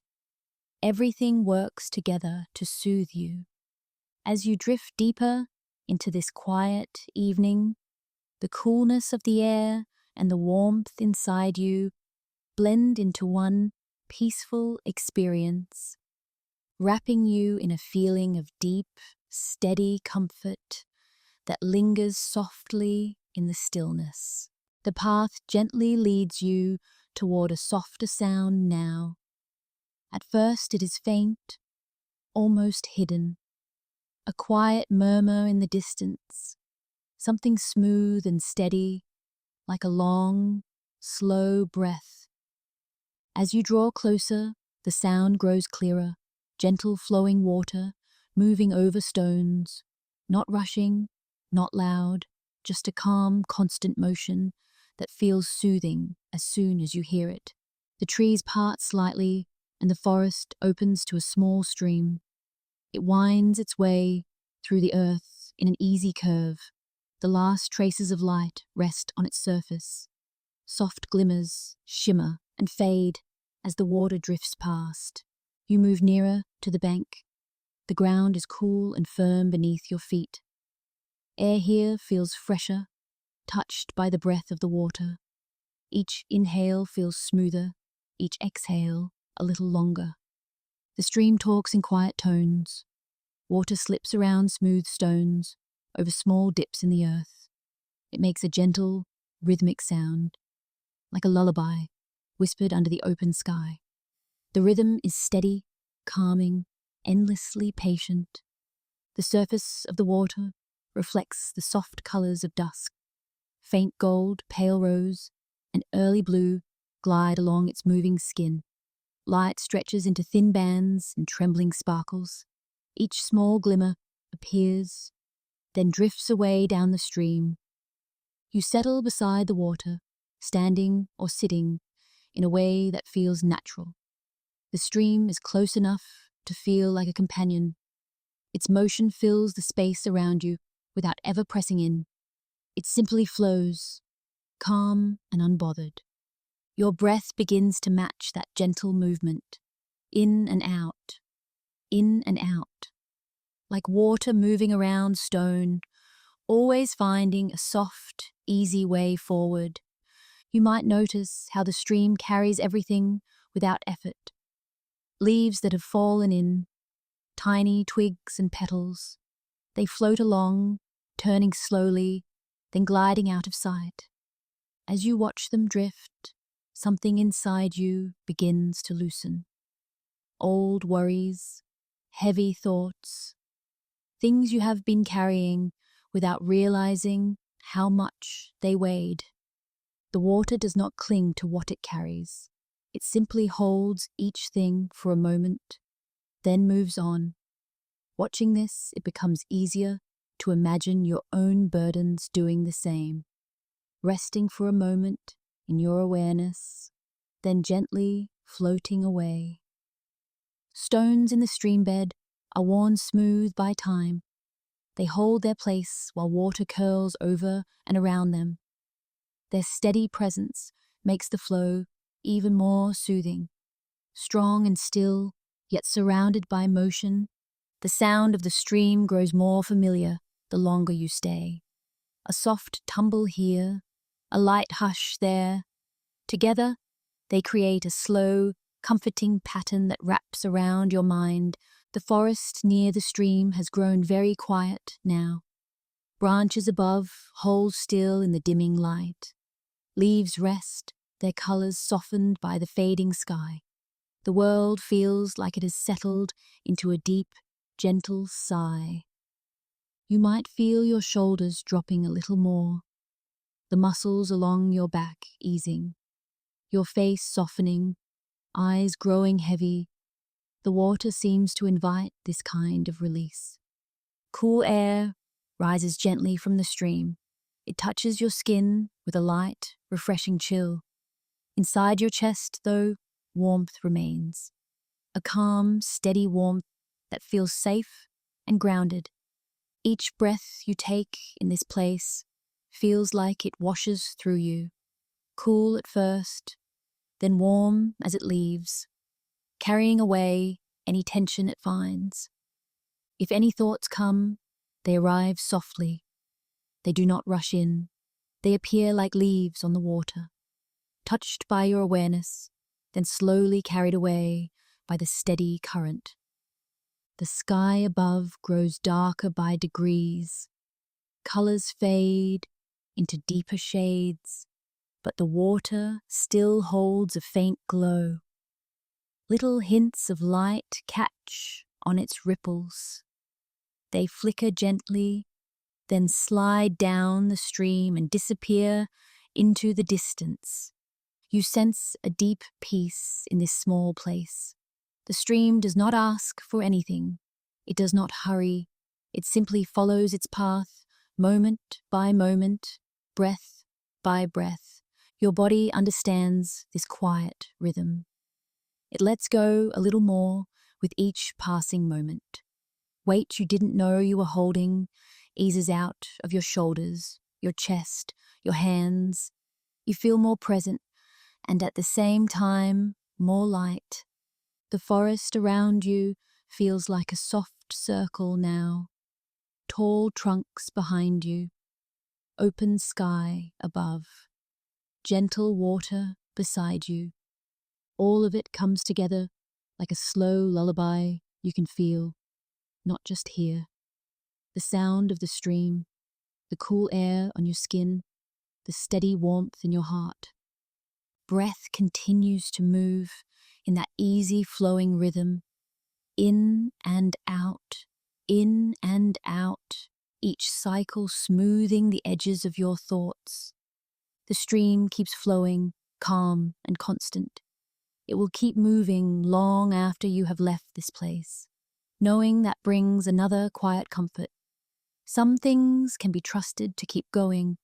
Everything works together to soothe you. As you drift deeper into this quiet evening, the coolness of the air and the warmth inside you blend into one peaceful experience, wrapping you in a feeling of deep, steady comfort that lingers softly in the stillness. The path gently leads you toward a softer sound now. At first it is faint, almost hidden, a quiet murmur in the distance, something smooth and steady, like a long, slow breath. As you draw closer, the sound grows clearer, gentle flowing water, moving over stones, not rushing, not loud, just a calm, constant motion that feels soothing as soon as you hear it. The trees part slightly, and the forest opens to a small stream. It winds its way through the earth in an easy curve. The last traces of light rest on its surface. Soft glimmers shimmer and fade as the water drifts past. You move nearer to the bank. The ground is cool and firm beneath your feet. Air here feels fresher, touched by the breath of the water. Each inhale feels smoother, each exhale a little longer. The stream talks in quiet tones. Water slips around smooth stones, over small dips in the earth. It makes a gentle, rhythmic sound, like a lullaby, whispered under the open sky. The rhythm is steady, calming, endlessly patient. The surface of the water reflects the soft colors of dusk. Faint gold, pale rose, and early blue glide along its moving skin. Light stretches into thin bands and trembling sparkles. Each small glimmer appears, then drifts away down the stream. You settle beside the water, standing or sitting in a way that feels natural. The stream is close enough to feel like a companion. Its motion fills the space around you without ever pressing in. It simply flows, calm and unbothered. Your breath begins to match that gentle movement, in and out, like water moving around stone, always finding a soft, easy way forward. You might notice how the stream carries everything without effort. Leaves that have fallen in, tiny twigs and petals. They float along, turning slowly, then gliding out of sight. As you watch them drift, something inside you begins to loosen. Old worries, heavy thoughts, things you have been carrying without realizing how much they weighed. The water does not cling to what it carries. It simply holds each thing for a moment, then moves on. Watching this, it becomes easier to imagine your own burdens doing the same, resting for a moment in your awareness, then gently floating away. Stones in the stream bed are worn smooth by time. They hold their place while water curls over and around them. Their steady presence makes the flow even more soothing. Strong and still, yet surrounded by motion, the sound of the stream grows more familiar the longer you stay. A soft tumble here, a light hush there. Together, they create a slow, comforting pattern that wraps around your mind. The forest near the stream has grown very quiet now. Branches above hold still in the dimming light. Leaves rest, their colors softened by the fading sky. The world feels like it has settled into a deep, gentle sigh. You might feel your shoulders dropping a little more, the muscles along your back easing, your face softening, eyes growing heavy. The water seems to invite this kind of release. Cool air rises gently from the stream. It touches your skin with a light, refreshing chill. Inside your chest, though, warmth remains. A calm, steady warmth that feels safe and grounded. Each breath you take in this place feels like it washes through you, cool at first, then warm as it leaves, carrying away any tension it finds. If any thoughts come, they arrive softly. They do not rush in. They appear like leaves on the water, touched by your awareness, then slowly carried away by the steady current. The sky above grows darker by degrees. Colors fade into deeper shades, but the water still holds a faint glow. Little hints of light catch on its ripples. They flicker gently, then slide down the stream and disappear into the distance. You sense a deep peace in this small place. The stream does not ask for anything. It does not hurry. It simply follows its path, moment by moment, breath by breath. Your body understands this quiet rhythm. It lets go a little more with each passing moment. Weight you didn't know you were holding eases out of your shoulders, your chest, your hands. You feel more present and at the same time more light. The forest around you feels like a soft circle now. Tall trunks behind you, open sky above, gentle water beside you. All of it comes together like a slow lullaby you can feel, not just hear. The sound of the stream, the cool air on your skin, the steady warmth in your heart. Breath continues to move in that easy flowing rhythm, in and out, each cycle smoothing the edges of your thoughts. The stream keeps flowing, calm and constant. It will keep moving long after you have left this place. Knowing that brings another quiet comfort. Some things can be trusted to keep going,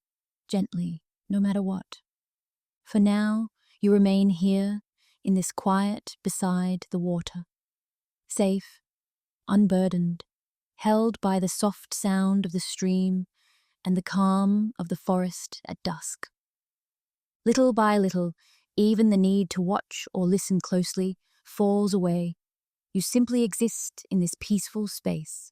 gently, no matter what. For now, you remain here, in this quiet beside the water. Safe, unburdened, held by the soft sound of the stream and the calm of the forest at dusk. Little by little, even the need to watch or listen closely falls away. You simply exist in this peaceful space.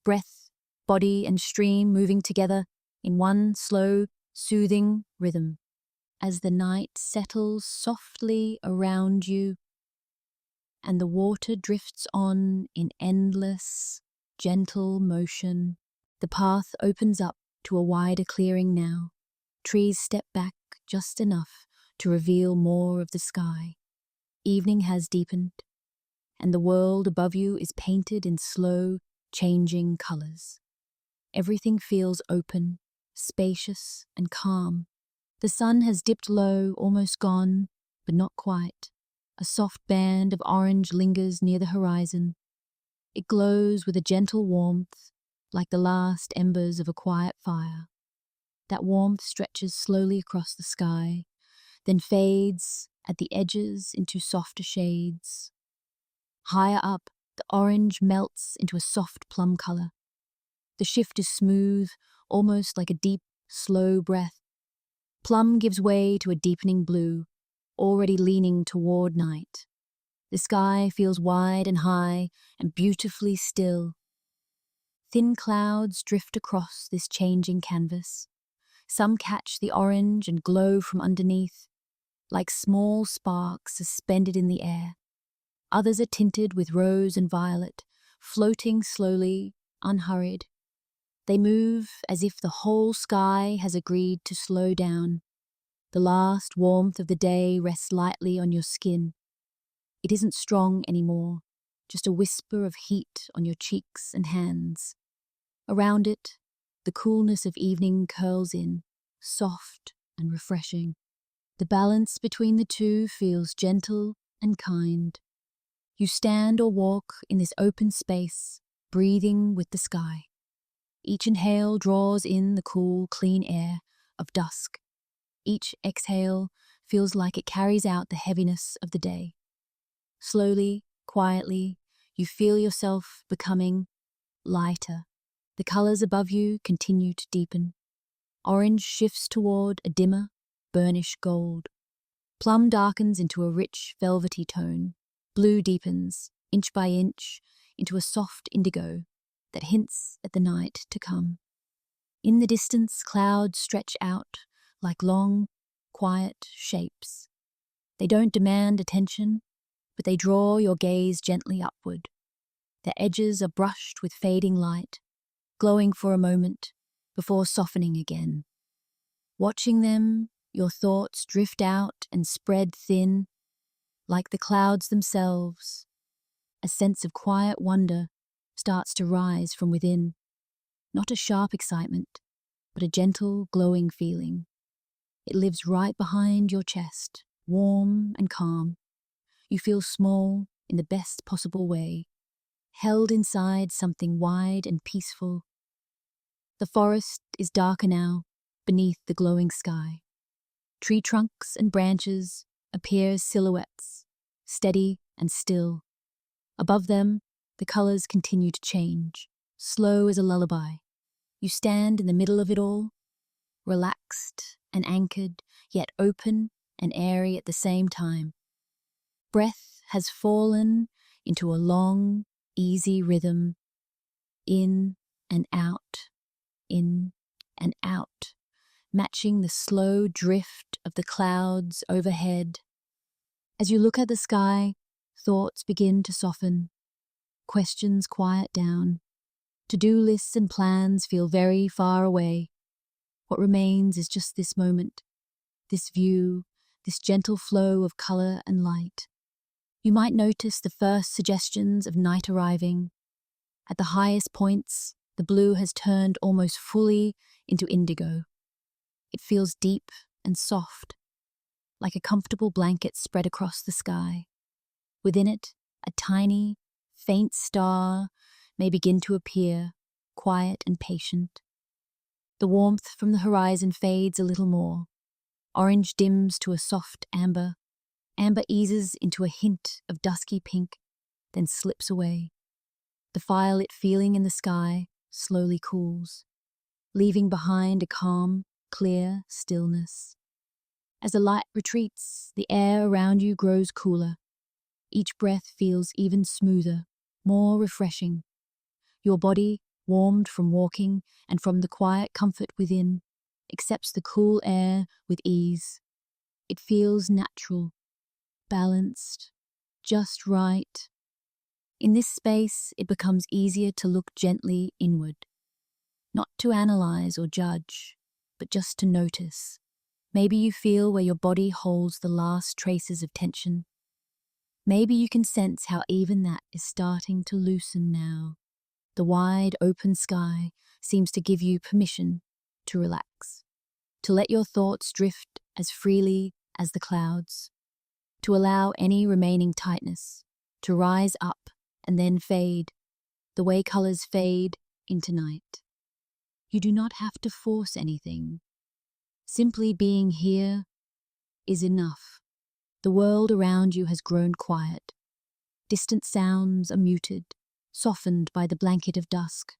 Breath, body and stream moving together in one slow, soothing rhythm. As the night settles softly around you and the water drifts on in endless, gentle motion, the path opens up to a wider clearing now. Trees step back just enough to reveal more of the sky. Evening has deepened, and the world above you is painted in slow, changing colors. Everything feels open, spacious, and calm. The sun has dipped low, almost gone, but not quite. A soft band of orange lingers near the horizon. It glows with a gentle warmth, like the last embers of a quiet fire. That warmth stretches slowly across the sky, then fades at the edges into softer shades. Higher up, the orange melts into a soft plum color. The shift is smooth, almost like a deep, slow breath. Plum gives way to a deepening blue, already leaning toward night. The sky feels wide and high and beautifully still. Thin clouds drift across this changing canvas. Some catch the orange and glow from underneath, like small sparks suspended in the air. Others are tinted with rose and violet, floating slowly, unhurried. They move as if the whole sky has agreed to slow down. The last warmth of the day rests lightly on your skin. It isn't strong anymore, just a whisper of heat on your cheeks and hands. Around it, the coolness of evening curls in, soft and refreshing. The balance between the two feels gentle and kind. You stand or walk in this open space, breathing with the sky. Each inhale draws in the cool, clean air of dusk. Each exhale feels like it carries out the heaviness of the day. Slowly, quietly, you feel yourself becoming lighter. The colors above you continue to deepen. Orange shifts toward a dimmer, burnished gold. Plum darkens into a rich, velvety tone. Blue deepens, inch by inch, into a soft indigo that hints at the night to come. In the distance, clouds stretch out like long, quiet shapes. They don't demand attention, but they draw your gaze gently upward. Their edges are brushed with fading light, glowing for a moment before softening again. Watching them, your thoughts drift out and spread thin, like the clouds themselves. A sense of quiet wonder starts to rise from within. Not a sharp excitement, but a gentle, glowing feeling. It lives right behind your chest, warm and calm. You feel small in the best possible way, held inside something wide and peaceful. The forest is darker now, beneath the glowing sky. Tree trunks and branches appear as silhouettes, steady and still. Above them, the colors continue to change, slow as a lullaby. You stand in the middle of it all, relaxed and anchored, yet open and airy at the same time. Breath has fallen into a long, easy rhythm, in and out, in and out, matching the slow drift of the clouds overhead. As you look at the sky, thoughts begin to soften, questions quiet down, to-do lists and plans feel very far away. What remains is just this moment, this view, this gentle flow of color and light. You might notice the first suggestions of night arriving. At the highest points, the blue has turned almost fully into indigo. It feels deep and soft, like a comfortable blanket spread across the sky. Within it, a tiny, faint star may begin to appear, quiet and patient. The warmth from the horizon fades a little more. Orange dims to a soft amber. Amber eases into a hint of dusky pink, then slips away. The firelit feeling in the sky slowly cools, leaving behind a calm, clear stillness. As the light retreats, the air around you grows cooler. Each breath feels even smoother, more refreshing. Your body, warmed from walking and from the quiet comfort within, accepts the cool air with ease. It feels natural, balanced, just right. In this space, it becomes easier to look gently inward, not to analyze or judge, but just to notice. Maybe you feel where your body holds the last traces of tension. Maybe you can sense how even that is starting to loosen now. The wide, open sky seems to give you permission to relax, to let your thoughts drift as freely as the clouds, to allow any remaining tightness to rise up and then fade, the way colors fade into night. You do not have to force anything. Simply being here is enough. The world around you has grown quiet. Distant sounds are muted, softened by the blanket of dusk.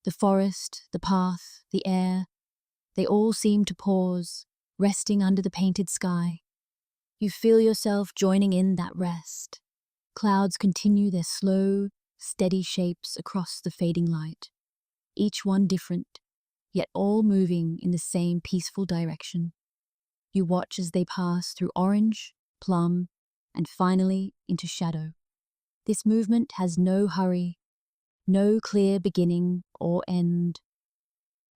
The forest, the path, the air, they all seem to pause, resting under the painted sky. You feel yourself joining in that rest. Clouds continue their slow, steady shapes across the fading light, each one different, yet all moving in the same peaceful direction. You watch as they pass through orange, plum, and finally into shadow. This movement has no hurry, no clear beginning or end.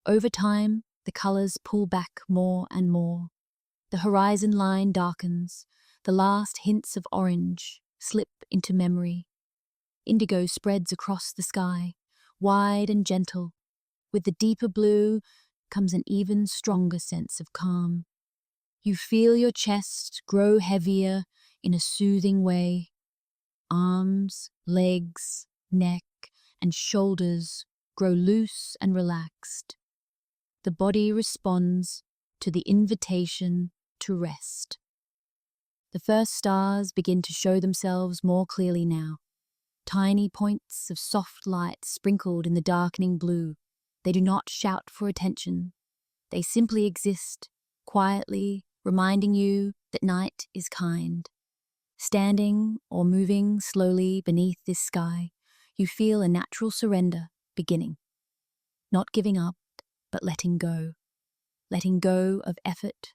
Over time, the colors pull back more and more. The horizon line darkens, the last hints of orange slip into memory. Indigo spreads across the sky, wide and gentle. With the deeper blue comes an even stronger sense of calm. You feel your chest grow heavier in a soothing way. Arms, legs, neck, and shoulders grow loose and relaxed. The body responds to the invitation to rest. The first stars begin to show themselves more clearly now. Tiny points of soft light sprinkled in the darkening blue. They do not shout for attention. They simply exist, quietly reminding you that night is kind. Standing or moving slowly beneath this sky, you feel a natural surrender beginning. Not giving up, but letting go. Letting go of effort.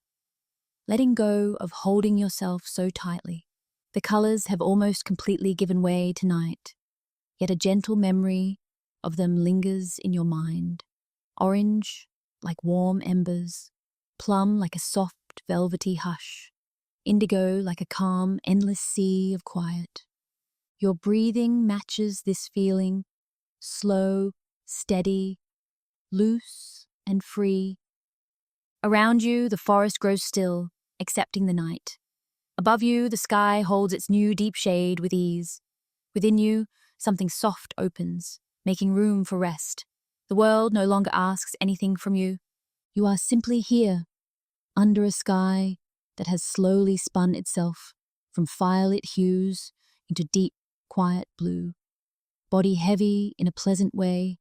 Letting go of holding yourself so tightly. The colors have almost completely given way tonight, yet a gentle memory of them lingers in your mind. Orange, like warm embers. Plum, like a soft, velvety hush. Indigo, like a calm, endless sea of quiet. Your breathing matches this feeling, slow, steady, loose, and free. Around you, the forest grows still, accepting the night. Above you, the sky holds its new deep shade with ease. Within you, something soft opens, making room for rest. The world no longer asks anything from you. You are simply here, under a sky that has slowly spun itself from firelit hues into deep, quiet blue. Body heavy in a pleasant way,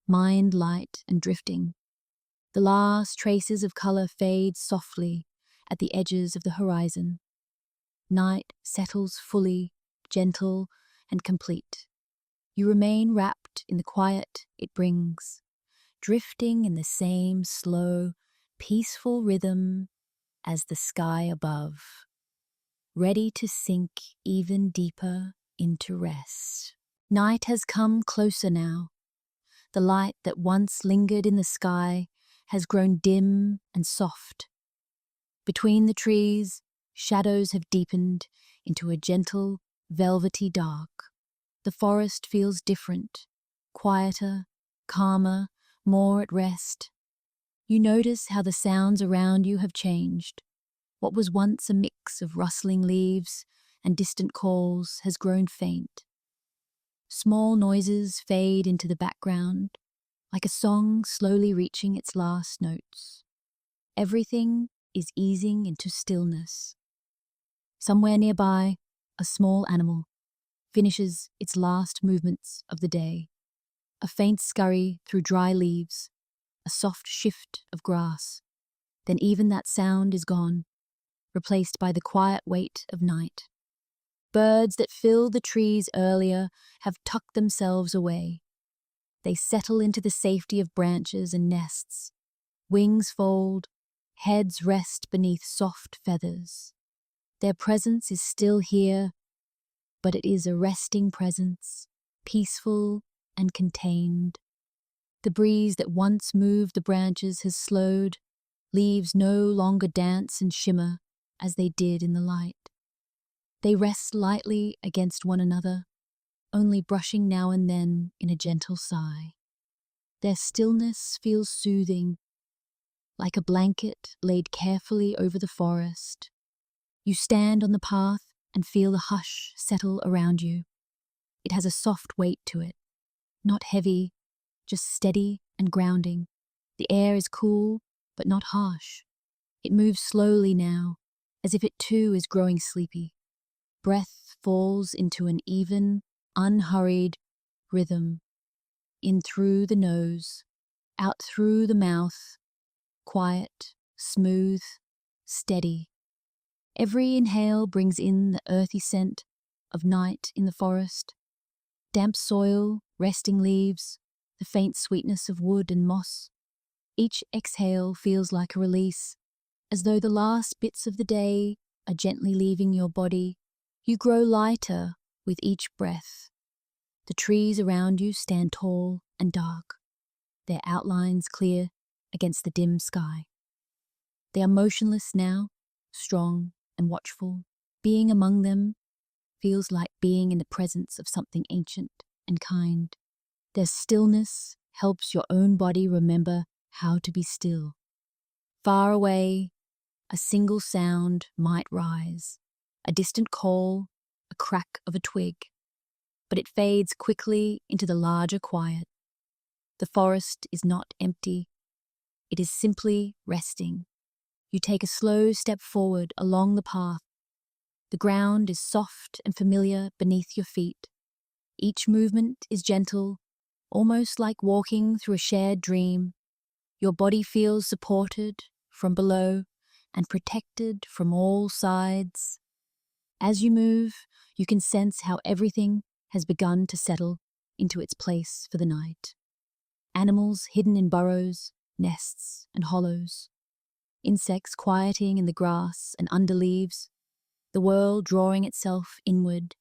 mind light and drifting. The last traces of color fade softly at the edges of the horizon. Night settles fully, gentle and complete. You remain wrapped in the quiet it brings, drifting in the same slow, peaceful rhythm as the sky above, ready to sink even deeper into rest. Night has come closer now. The light that once lingered in the sky has grown dim and soft. Between the trees, shadows have deepened into a gentle, velvety dark. The forest feels different, quieter, calmer, more at rest. You notice how the sounds around you have changed. What was once a mix of rustling leaves and distant calls has grown faint. Small noises fade into the background, like a song slowly reaching its last notes. Everything is easing into stillness. Somewhere nearby, a small animal finishes its last movements of the day. A faint scurry through dry leaves, a soft shift of grass. Then even that sound is gone, replaced by the quiet weight of night. Birds that filled the trees earlier have tucked themselves away. They settle into the safety of branches and nests. Wings fold, heads rest beneath soft feathers. Their presence is still here, but it is a resting presence, peaceful and contained. The breeze that once moved the branches has slowed. Leaves no longer dance and shimmer as they did in the light. They rest lightly against one another, only brushing now and then in a gentle sigh. Their stillness feels soothing, like a blanket laid carefully over the forest. You stand on the path and feel the hush settle around you. It has a soft weight to it, not heavy, just steady and grounding. The air is cool, but not harsh. It moves slowly now, as if it too is growing sleepy. Breath falls into an even, unhurried rhythm. In through the nose, out through the mouth, quiet, smooth, steady. Every inhale brings in the earthy scent of night in the forest, damp soil, resting leaves, the faint sweetness of wood and moss. Each exhale feels like a release, as though the last bits of the day are gently leaving your body. You grow lighter with each breath. The trees around you stand tall and dark, their outlines clear against the dim sky. They are motionless now, strong and watchful. Being among them feels like being in the presence of something ancient and kind. Their stillness helps your own body remember how to be still. Far away, a single sound might rise, a distant call, a crack of a twig, but it fades quickly into the larger quiet. The forest is not empty, it is simply resting. You take a slow step forward along the path. The ground is soft and familiar beneath your feet. Each movement is gentle, almost like walking through a shared dream. Your body feels supported from below and protected from all sides. As you move, you can sense how everything has begun to settle into its place for the night. Animals hidden in burrows, nests, and hollows. Insects quieting in the grass and under leaves. The world drawing itself inward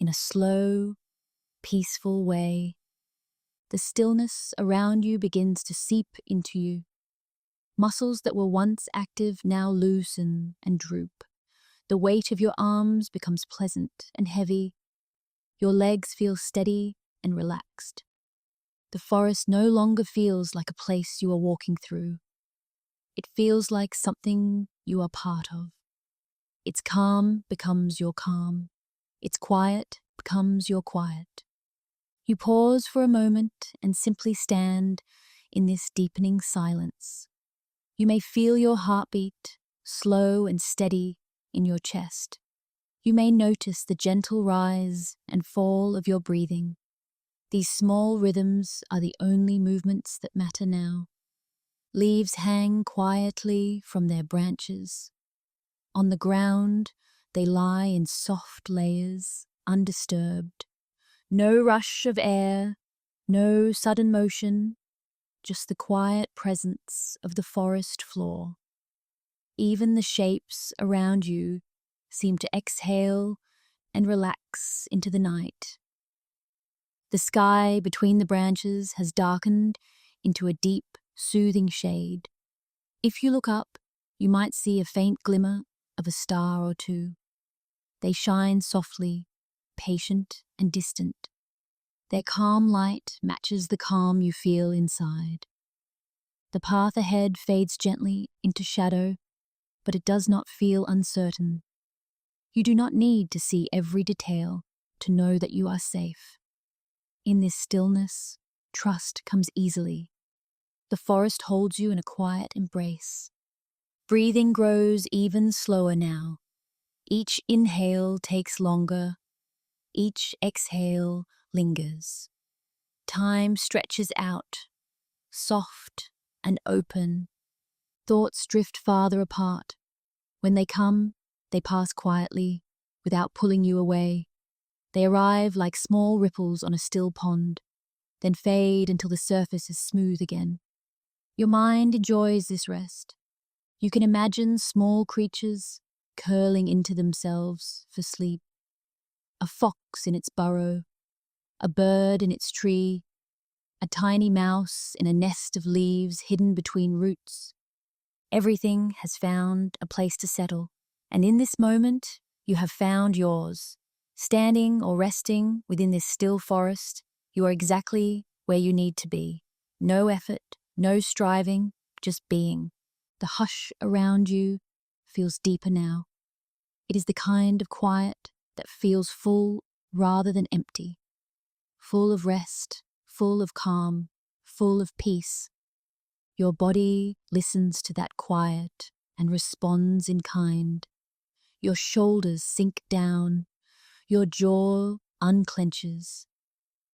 in a slow, peaceful way. The stillness around you begins to seep into you. Muscles that were once active now loosen and droop. The weight of your arms becomes pleasant and heavy. Your legs feel steady and relaxed. The forest no longer feels like a place you are walking through. It feels like something you are part of. Its calm becomes your calm. Its quiet becomes your quiet. You pause for a moment and simply stand in this deepening silence. You may feel your heartbeat, slow and steady, in your chest. You may notice the gentle rise and fall of your breathing. These small rhythms are the only movements that matter now. Leaves hang quietly from their branches. On the ground, they lie in soft layers, undisturbed. No rush of air, no sudden motion, just the quiet presence of the forest floor. Even the shapes around you seem to exhale and relax into the night. The sky between the branches has darkened into a deep, soothing shade. If you look up, you might see a faint glimmer of a star or two. They shine softly, patient and distant. Their calm light matches the calm you feel inside. The path ahead fades gently into shadow, but it does not feel uncertain. You do not need to see every detail to know that you are safe. In this stillness, trust comes easily. The forest holds you in a quiet embrace. Breathing grows even slower now. Each inhale takes longer. Each exhale lingers. Time stretches out, soft and open. Thoughts drift farther apart. When they come, they pass quietly, without pulling you away. They arrive like small ripples on a still pond, then fade until the surface is smooth again. Your mind enjoys this rest. You can imagine small creatures curling into themselves for sleep. A fox in its burrow, a bird in its tree, a tiny mouse in a nest of leaves hidden between roots. Everything has found a place to settle, and in this moment, you have found yours. Standing or resting within this still forest, you are exactly where you need to be. No effort, no striving, just being. The hush around you feels deeper now. It is the kind of quiet that feels full rather than empty. Full of rest, full of calm, full of peace. Your body listens to that quiet and responds in kind. Your shoulders sink down, your jaw unclenches.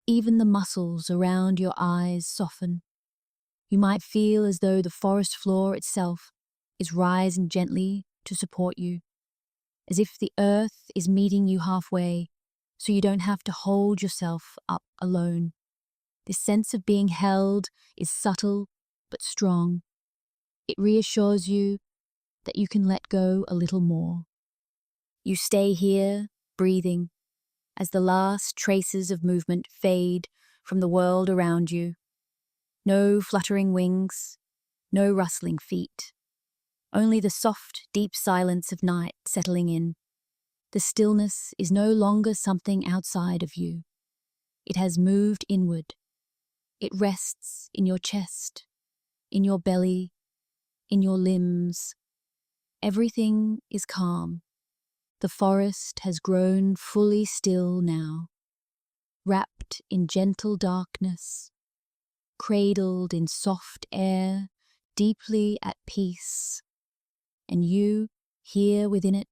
Even the muscles around your eyes soften. You might feel as though the forest floor itself is rising gently to support you, as if the earth is meeting you halfway, so you don't have to hold yourself up alone. This sense of being held is subtle but strong. It reassures you that you can let go a little more. You stay here, breathing, as the last traces of movement fade from the world around you. No fluttering wings, no rustling feet. Only the soft, deep silence of night settling in. The stillness is no longer something outside of you. It has moved inward. It rests in your chest, in your belly, in your limbs. Everything is calm. The forest has grown fully still now, wrapped in gentle darkness, cradled in soft air, deeply at peace. And you, here within it,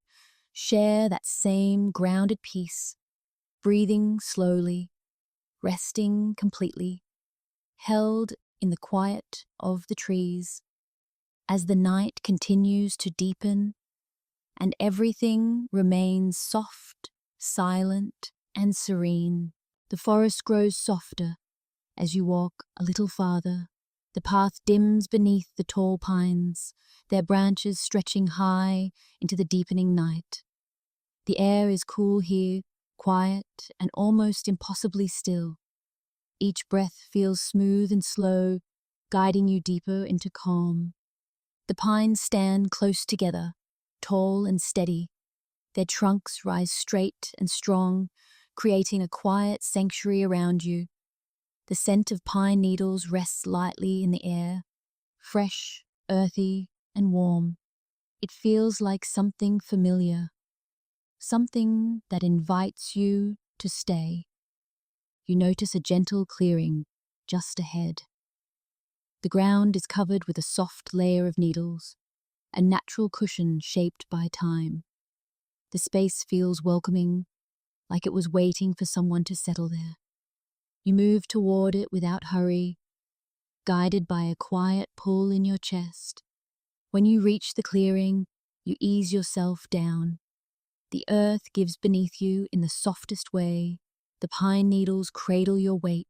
share that same grounded peace, breathing slowly, resting completely, held in the quiet of the trees. As the night continues to deepen and everything remains soft, silent, and serene, the forest grows softer as you walk a little farther. The path dims beneath the tall pines, their branches stretching high into the deepening night. The air is cool here, quiet and almost impossibly still. Each breath feels smooth and slow, guiding you deeper into calm. The pines stand close together, tall and steady. Their trunks rise straight and strong, creating a quiet sanctuary around you. The scent of pine needles rests lightly in the air, fresh, earthy, and warm. It feels like something familiar, something that invites you to stay. You notice a gentle clearing just ahead. The ground is covered with a soft layer of needles, a natural cushion shaped by time. The space feels welcoming, like it was waiting for someone to settle there. You move toward it without hurry, guided by a quiet pull in your chest. When you reach the clearing, you ease yourself down. The earth gives beneath you in the softest way. The pine needles cradle your weight,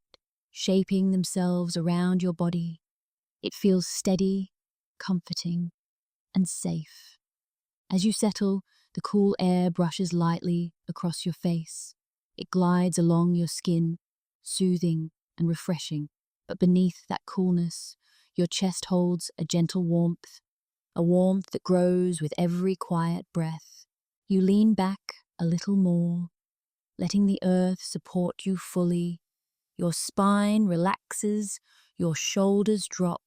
shaping themselves around your body. It feels steady, comforting, and safe. As you settle, the cool air brushes lightly across your face. It glides along your skin, soothing and refreshing. But beneath that coolness, your chest holds a gentle warmth, a warmth that grows with every quiet breath. You lean back a little more, letting the earth support you fully. Your spine relaxes, your shoulders drop.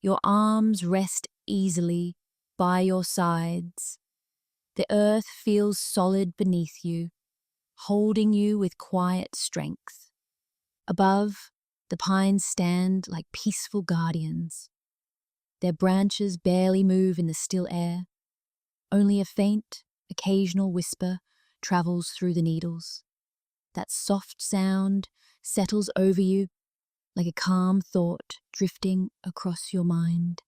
Your arms rest easily by your sides. The earth feels solid beneath you, holding you with quiet strength. Above, the pines stand like peaceful guardians. Their branches barely move in the still air. Only a faint, occasional whisper travels through the needles. That soft sound settles over you like a calm thought drifting across your mind.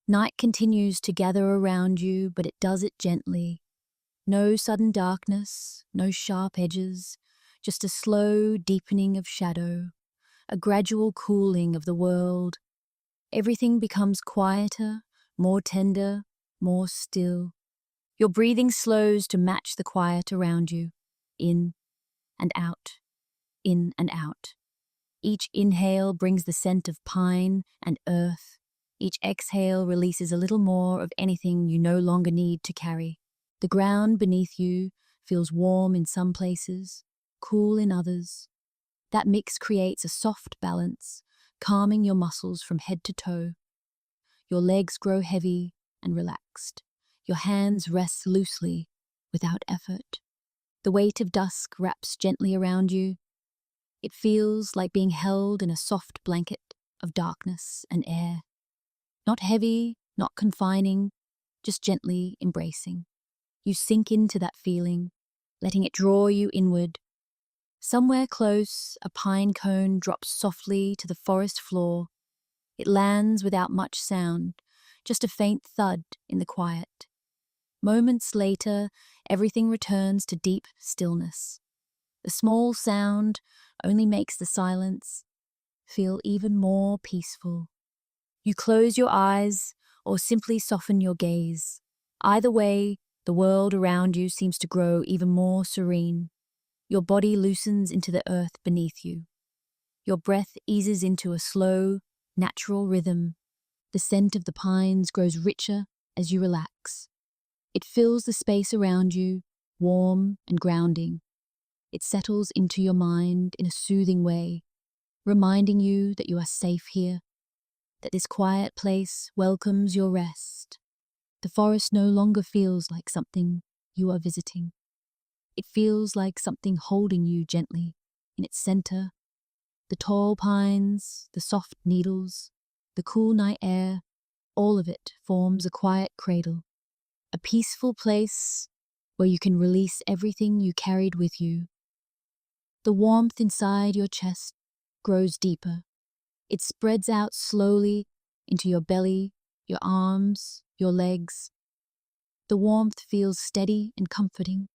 Night continues to gather around you, but it does it gently. No sudden darkness, no sharp edges, just a slow deepening of shadow, a gradual cooling of the world. Everything becomes quieter, more tender, more still. Your breathing slows to match the quiet around you, in and out, in and out. Each inhale brings the scent of pine and earth. Each exhale releases a little more of anything you no longer need to carry. The ground beneath you feels warm in some places, cool in others. That mix creates a soft balance, calming your muscles from head to toe. Your legs grow heavy and relaxed. Your hands rest loosely, without effort. The weight of dusk wraps gently around you. It feels like being held in a soft blanket of darkness and air. Not heavy, not confining, just gently embracing. You sink into that feeling, letting it draw you inward. Somewhere close, a pine cone drops softly to the forest floor. It lands without much sound, just a faint thud in the quiet. Moments later, everything returns to deep stillness. The small sound only makes the silence feel even more peaceful. You close your eyes or simply soften your gaze. Either way, the world around you seems to grow even more serene. Your body loosens into the earth beneath you. Your breath eases into a slow, natural rhythm. The scent of the pines grows richer as you relax. It fills the space around you, warm and grounding. It settles into your mind in a soothing way, reminding you that you are safe here, that this quiet place welcomes your rest. The forest no longer feels like something you are visiting. It feels like something holding you gently in its center. The tall pines, the soft needles, the cool night air, all of it forms a quiet cradle, a peaceful place where you can release everything you carried with you. The warmth inside your chest grows deeper. It spreads out slowly into your belly, your arms, your legs. The warmth feels steady and comforting,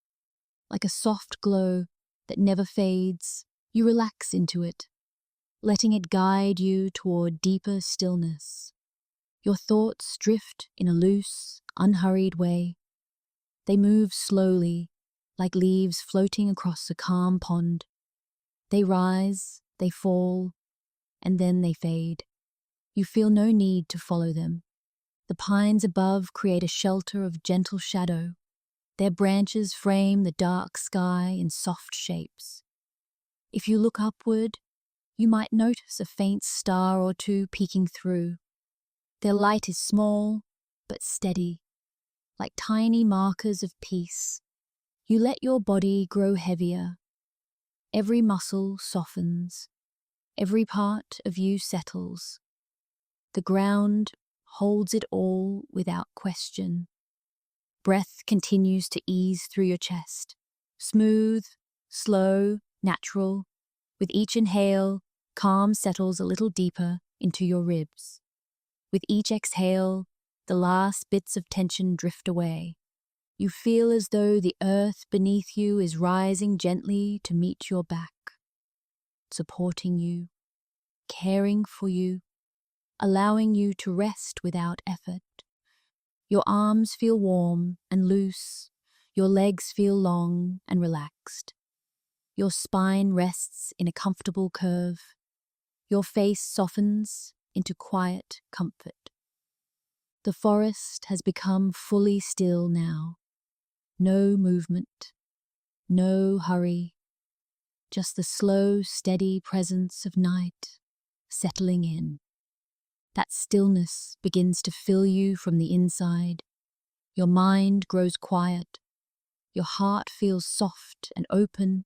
like a soft glow that never fades. You relax into it, letting it guide you toward deeper stillness. Your thoughts drift in a loose, unhurried way. They move slowly, like leaves floating across a calm pond. They rise, they fall, and then they fade. You feel no need to follow them. The pines above create a shelter of gentle shadow. Their branches frame the dark sky in soft shapes. If you look upward, you might notice a faint star or two peeking through. Their light is small, but steady, like tiny markers of peace. You let your body grow heavier. Every muscle softens. Every part of you settles. The ground holds it all without question. Breath continues to ease through your chest. Smooth, slow, natural. With each inhale, calm settles a little deeper into your ribs. With each exhale, the last bits of tension drift away. You feel as though the earth beneath you is rising gently to meet your back, supporting you, caring for you, allowing you to rest without effort. Your arms feel warm and loose. Your legs feel long and relaxed. Your spine rests in a comfortable curve. Your face softens into quiet comfort. The forest has become fully still now. No movement, no hurry, just the slow, steady presence of night settling in. That stillness begins to fill you from the inside. Your mind grows quiet. Your heart feels soft and open.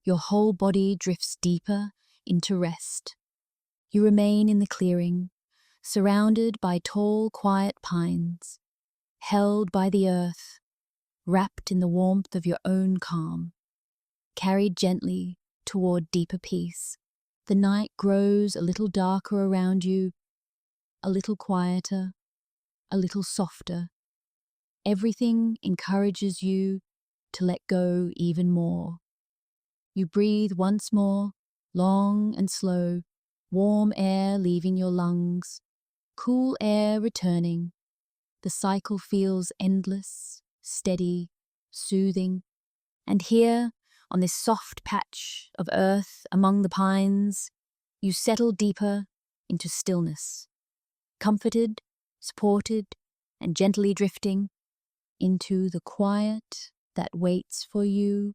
Your whole body drifts deeper into rest. You remain in the clearing, surrounded by tall, quiet pines, held by the earth, wrapped in the warmth of your own calm, carried gently toward deeper peace. The night grows a little darker around you, a little quieter, a little softer. Everything encourages you to let go even more. You breathe once more, long and slow, warm air leaving your lungs, cool air returning. The cycle feels endless, steady, soothing. And here, on this soft patch of earth among the pines, you settle deeper into stillness, comforted, supported, and gently drifting into the quiet that waits for you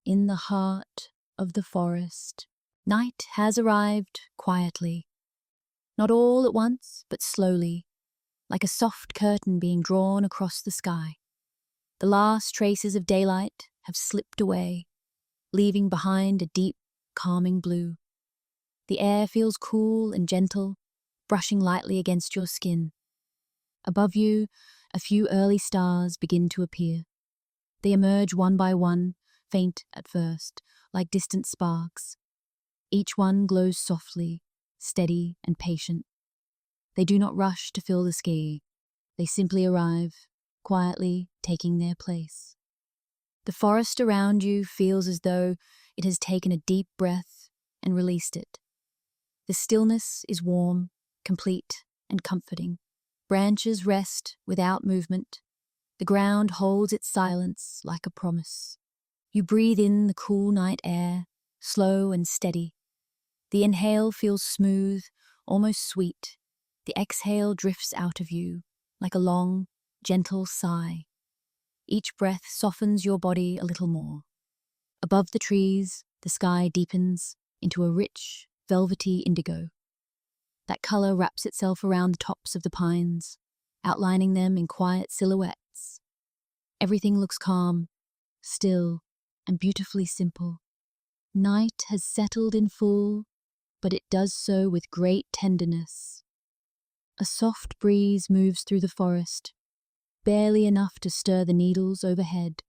in the heart of the forest. Night has arrived quietly, not all at once, but slowly, like a soft curtain being drawn across the sky. The last traces of daylight have slipped away, leaving behind a deep, calming blue. The air feels cool and gentle, brushing lightly against your skin. Above you, a few early stars begin to appear. They emerge one by one, faint at first, like distant sparks. Each one glows softly, steady and patient. They do not rush to fill the sky. They simply arrive, quietly, taking their place. The forest around you feels as though it has taken a deep breath and released it. The stillness is warm, complete, and comforting. Branches rest without movement. The ground holds its silence like a promise. You breathe in the cool night air, slow and steady. The inhale feels smooth, almost sweet. The exhale drifts out of you like a long, gentle sigh. Each breath softens your body a little more. Above the trees, the sky deepens into a rich, velvety indigo. That color wraps itself around the tops of the pines, outlining them in quiet silhouettes. Everything looks calm, still, and beautifully simple. Night has settled in full, but it does so with great tenderness. A soft breeze moves through the forest, barely enough to stir the needles overhead.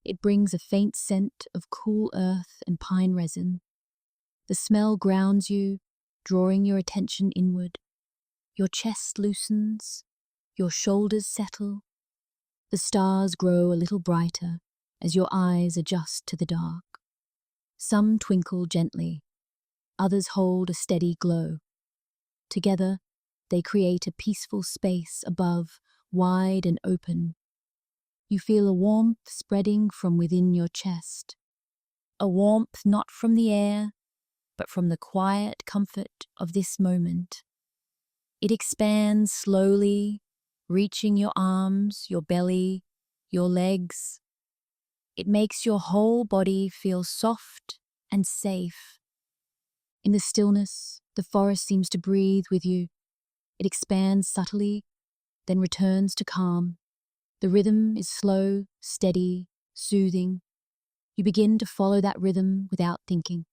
It brings a faint scent of cool earth and pine resin. The smell grounds you, drawing your attention inward. Your chest loosens, your shoulders settle. The stars grow a little brighter as your eyes adjust to the dark. Some twinkle gently, others hold a steady glow. Together, they create a peaceful space above, wide and open. You feel a warmth spreading from within your chest. A warmth not from the air, but from the quiet comfort of this moment. It expands slowly, reaching your arms, your belly, your legs. It makes your whole body feel soft and safe. In the stillness, the forest seems to breathe with you. It expands subtly, then returns to calm. The rhythm is slow, steady, soothing. You begin to follow that rhythm without thinking.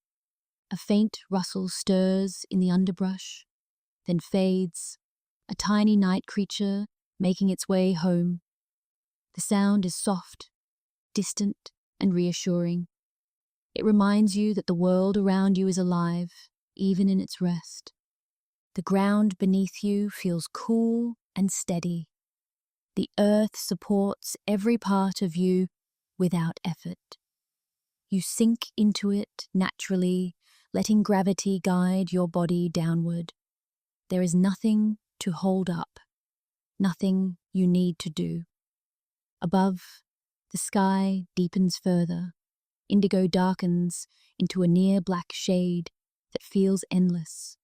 A faint rustle stirs in the underbrush, then fades, a tiny night creature making its way home. The sound is soft, distant, and reassuring. It reminds you that the world around you is alive, even in its rest. The ground beneath you feels cool and steady. The earth supports every part of you without effort. You sink into it naturally, letting gravity guide your body downward. There is nothing to hold up, nothing you need to do. Above, the sky deepens further. Indigo darkens into a near black shade that feels endless.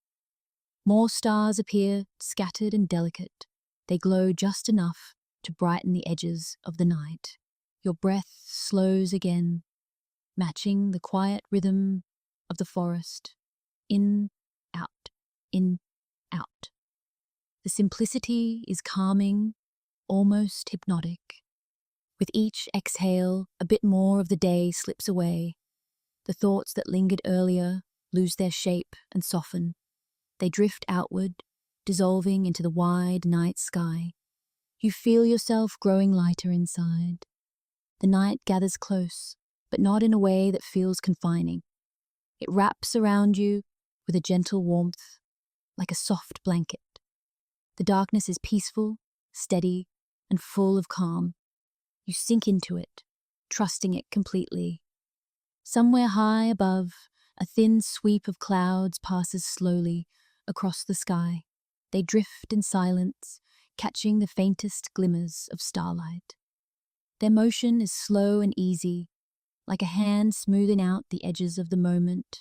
More stars appear, scattered and delicate. They glow just enough to brighten the edges of the night. Your breath slows again, matching the quiet rhythm of the forest. In, out, in, out. The simplicity is calming, almost hypnotic. With each exhale, a bit more of the day slips away. The thoughts that lingered earlier lose their shape and soften. They drift outward, dissolving into the wide night sky. You feel yourself growing lighter inside. The night gathers close, but not in a way that feels confining. It wraps around you with a gentle warmth, like a soft blanket. The darkness is peaceful, steady, and full of calm. You sink into it, trusting it completely. Somewhere high above, a thin sweep of clouds passes slowly across the sky. They drift in silence, catching the faintest glimmers of starlight. Their motion is slow and easy, like a hand smoothing out the edges of the moment.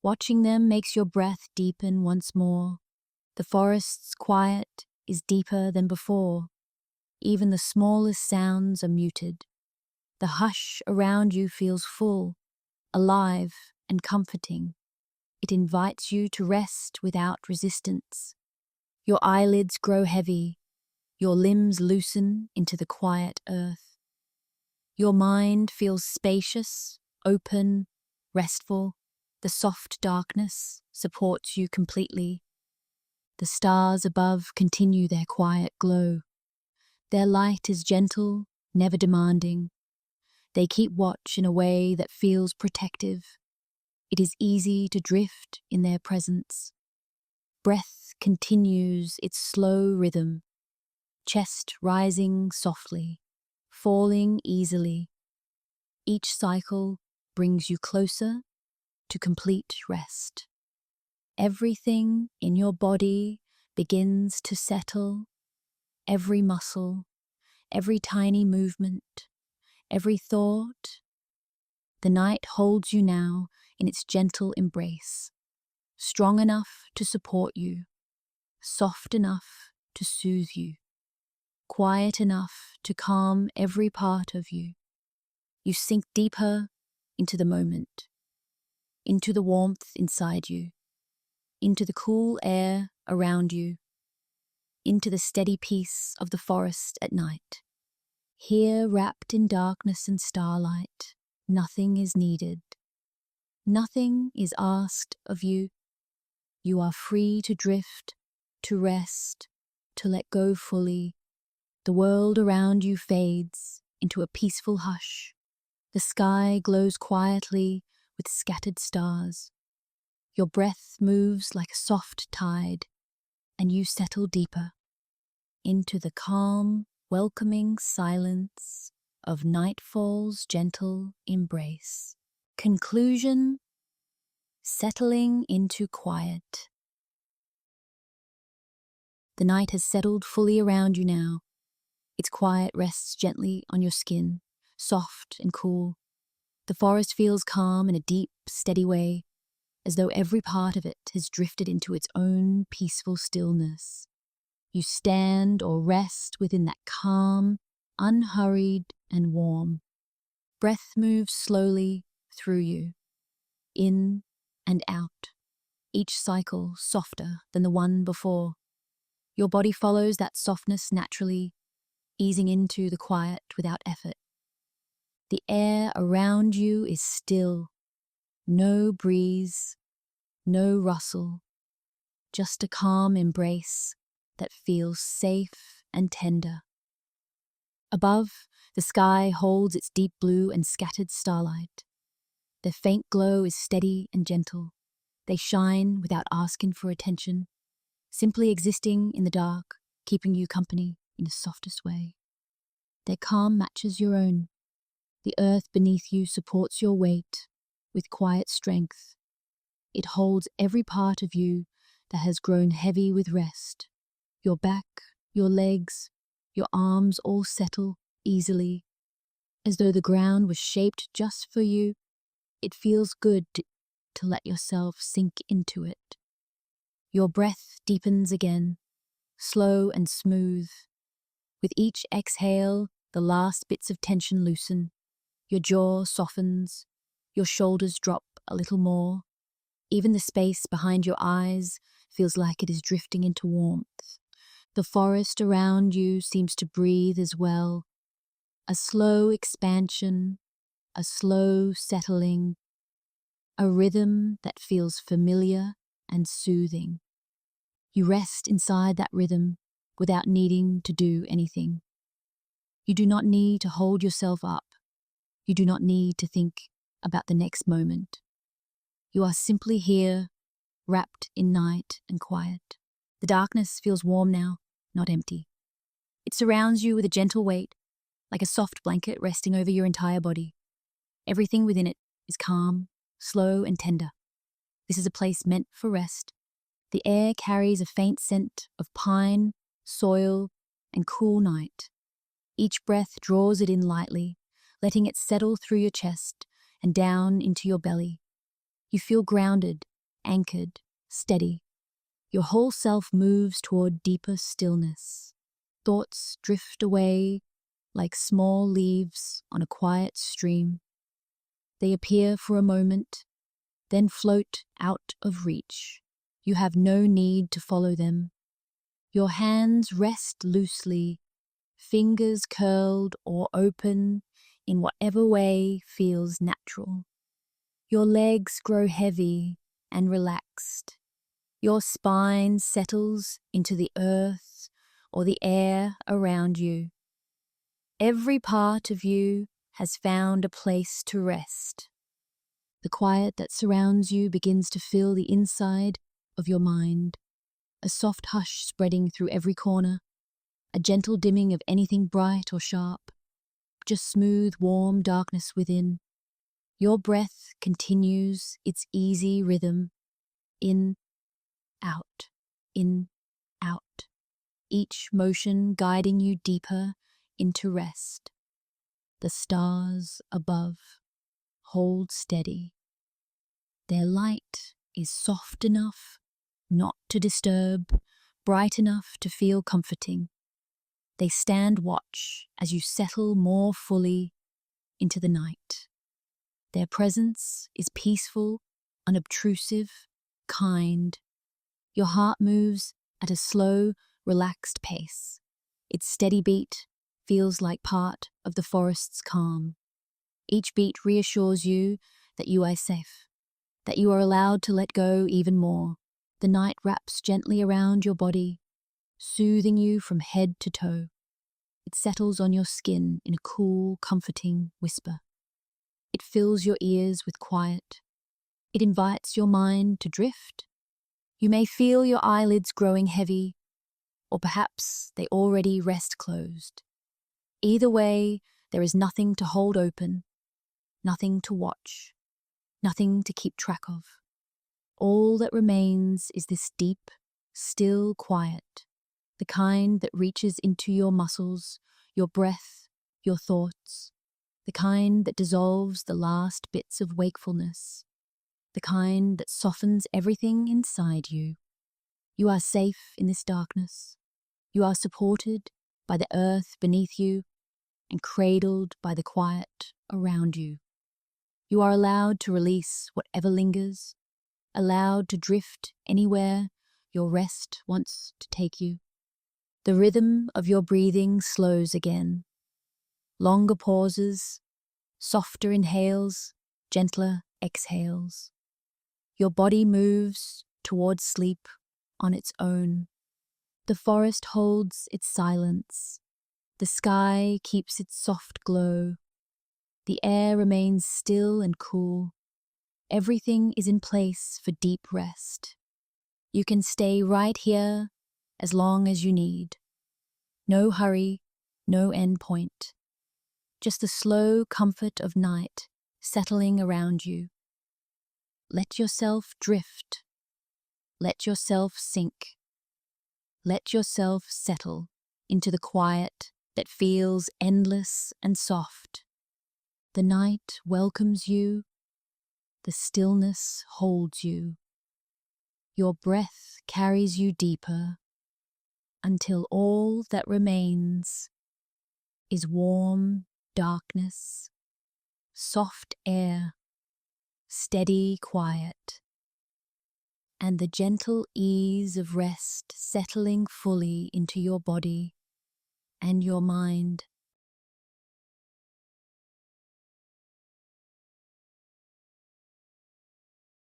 Watching them makes your breath deepen once more. The forest's quiet is deeper than before. Even the smallest sounds are muted. The hush around you feels full, alive, and comforting. It invites you to rest without resistance. Your eyelids grow heavy. Your limbs loosen into the quiet earth. Your mind feels spacious, open, restful. The soft darkness supports you completely. The stars above continue their quiet glow. Their light is gentle, never demanding. They keep watch in a way that feels protective. It is easy to drift in their presence. Breath continues its slow rhythm, chest rising softly, falling easily. Each cycle brings you closer to complete rest. Everything in your body begins to settle, every muscle, every tiny movement, every thought. The night holds you now in its gentle embrace, strong enough to support you, soft enough to soothe you, quiet enough to calm every part of you. You sink deeper into the moment, into the warmth inside you, into the cool air around you, into the steady peace of the forest at night. Here, wrapped in darkness and starlight, nothing is needed. Nothing is asked of you. You are free to drift, to rest, to let go fully. The world around you fades into a peaceful hush. The sky glows quietly with scattered stars. Your breath moves like a soft tide, and you settle deeper into the calm, welcoming silence of nightfall's gentle embrace. Conclusion: settling into quiet. The night has settled fully around you now. Its quiet rests gently on your skin, soft and cool. The forest feels calm in a deep, steady way, as though every part of it has drifted into its own peaceful stillness. You stand or rest within that calm, unhurried and warm. Breath moves slowly through you, in and out, each cycle softer than the one before. Your body follows that softness naturally, easing into the quiet without effort. The air around you is still, no breeze, no rustle, just a calm embrace that feels safe and tender. Above, the sky holds its deep blue and scattered starlight. Their faint glow is steady and gentle. They shine without asking for attention, simply existing in the dark, keeping you company in the softest way. Their calm matches your own. The earth beneath you supports your weight with quiet strength. It holds every part of you that has grown heavy with rest. Your back, your legs, your arms all settle easily, as though the ground was shaped just for you. It feels good to let yourself sink into it. Your breath deepens again, slow and smooth. With each exhale, the last bits of tension loosen. Your jaw softens, your shoulders drop a little more. Even the space behind your eyes feels like it is drifting into warmth. The forest around you seems to breathe as well. A slow expansion, a slow settling, a rhythm that feels familiar and soothing. You rest inside that rhythm without needing to do anything. You do not need to hold yourself up. You do not need to think about the next moment. You are simply here, wrapped in night and quiet. The darkness feels warm now, not empty. It surrounds you with a gentle weight, like a soft blanket resting over your entire body. Everything within it is calm, slow and tender. This is a place meant for rest. The air carries a faint scent of pine, soil, and cool night. Each breath draws it in lightly, letting it settle through your chest and down into your belly. You feel grounded, anchored, steady. Your whole self moves toward deeper stillness. Thoughts drift away like small leaves on a quiet stream. They appear for a moment, then float out of reach. You have no need to follow them. Your hands rest loosely, fingers curled or open in whatever way feels natural. Your legs grow heavy and relaxed. Your spine settles into the earth or the air around you. Every part of you has found a place to rest. The quiet that surrounds you begins to fill the inside of your mind, a soft hush spreading through every corner, a gentle dimming of anything bright or sharp. just smooth, warm darkness within. Your breath continues its easy rhythm, in, out, in, out, each motion guiding you deeper into rest. The stars above hold steady. Their light is soft enough not to disturb, bright enough to feel comforting. They stand watch as you settle more fully into the night. Their presence is peaceful, unobtrusive, kind. Your heart moves at a slow, relaxed pace. Its steady beat feels like part of the forest's calm. Each beat reassures you that you are safe, that you are allowed to let go even more. The night wraps gently around your body, soothing you from head to toe. It settles on your skin in a cool, comforting whisper. It fills your ears with quiet. It invites your mind to drift. You may feel your eyelids growing heavy, or perhaps they already rest closed. Either way, there is nothing to hold open, nothing to watch, nothing to keep track of. All that remains is this deep, still quiet, the kind that reaches into your muscles, your breath, your thoughts, the kind that dissolves the last bits of wakefulness, the kind that softens everything inside you. You are safe in this darkness. You are supported by the earth beneath you and cradled by the quiet around you. You are allowed to release whatever lingers, allowed to drift anywhere your rest wants to take you. The rhythm of your breathing slows again. Longer pauses, softer inhales, gentler exhales. Your body moves towards sleep on its own. The forest holds its silence. The sky keeps its soft glow. The air remains still and cool. Everything is in place for deep rest. You can stay right here as long as you need. No hurry, no end point. Just the slow comfort of night settling around you. Let yourself drift. Let yourself sink. Let yourself settle into the quiet that feels endless and soft. The night welcomes you. The stillness holds you. Your breath carries you deeper until all that remains is warm darkness, soft air, steady quiet, and the gentle ease of rest settling fully into your body and your mind.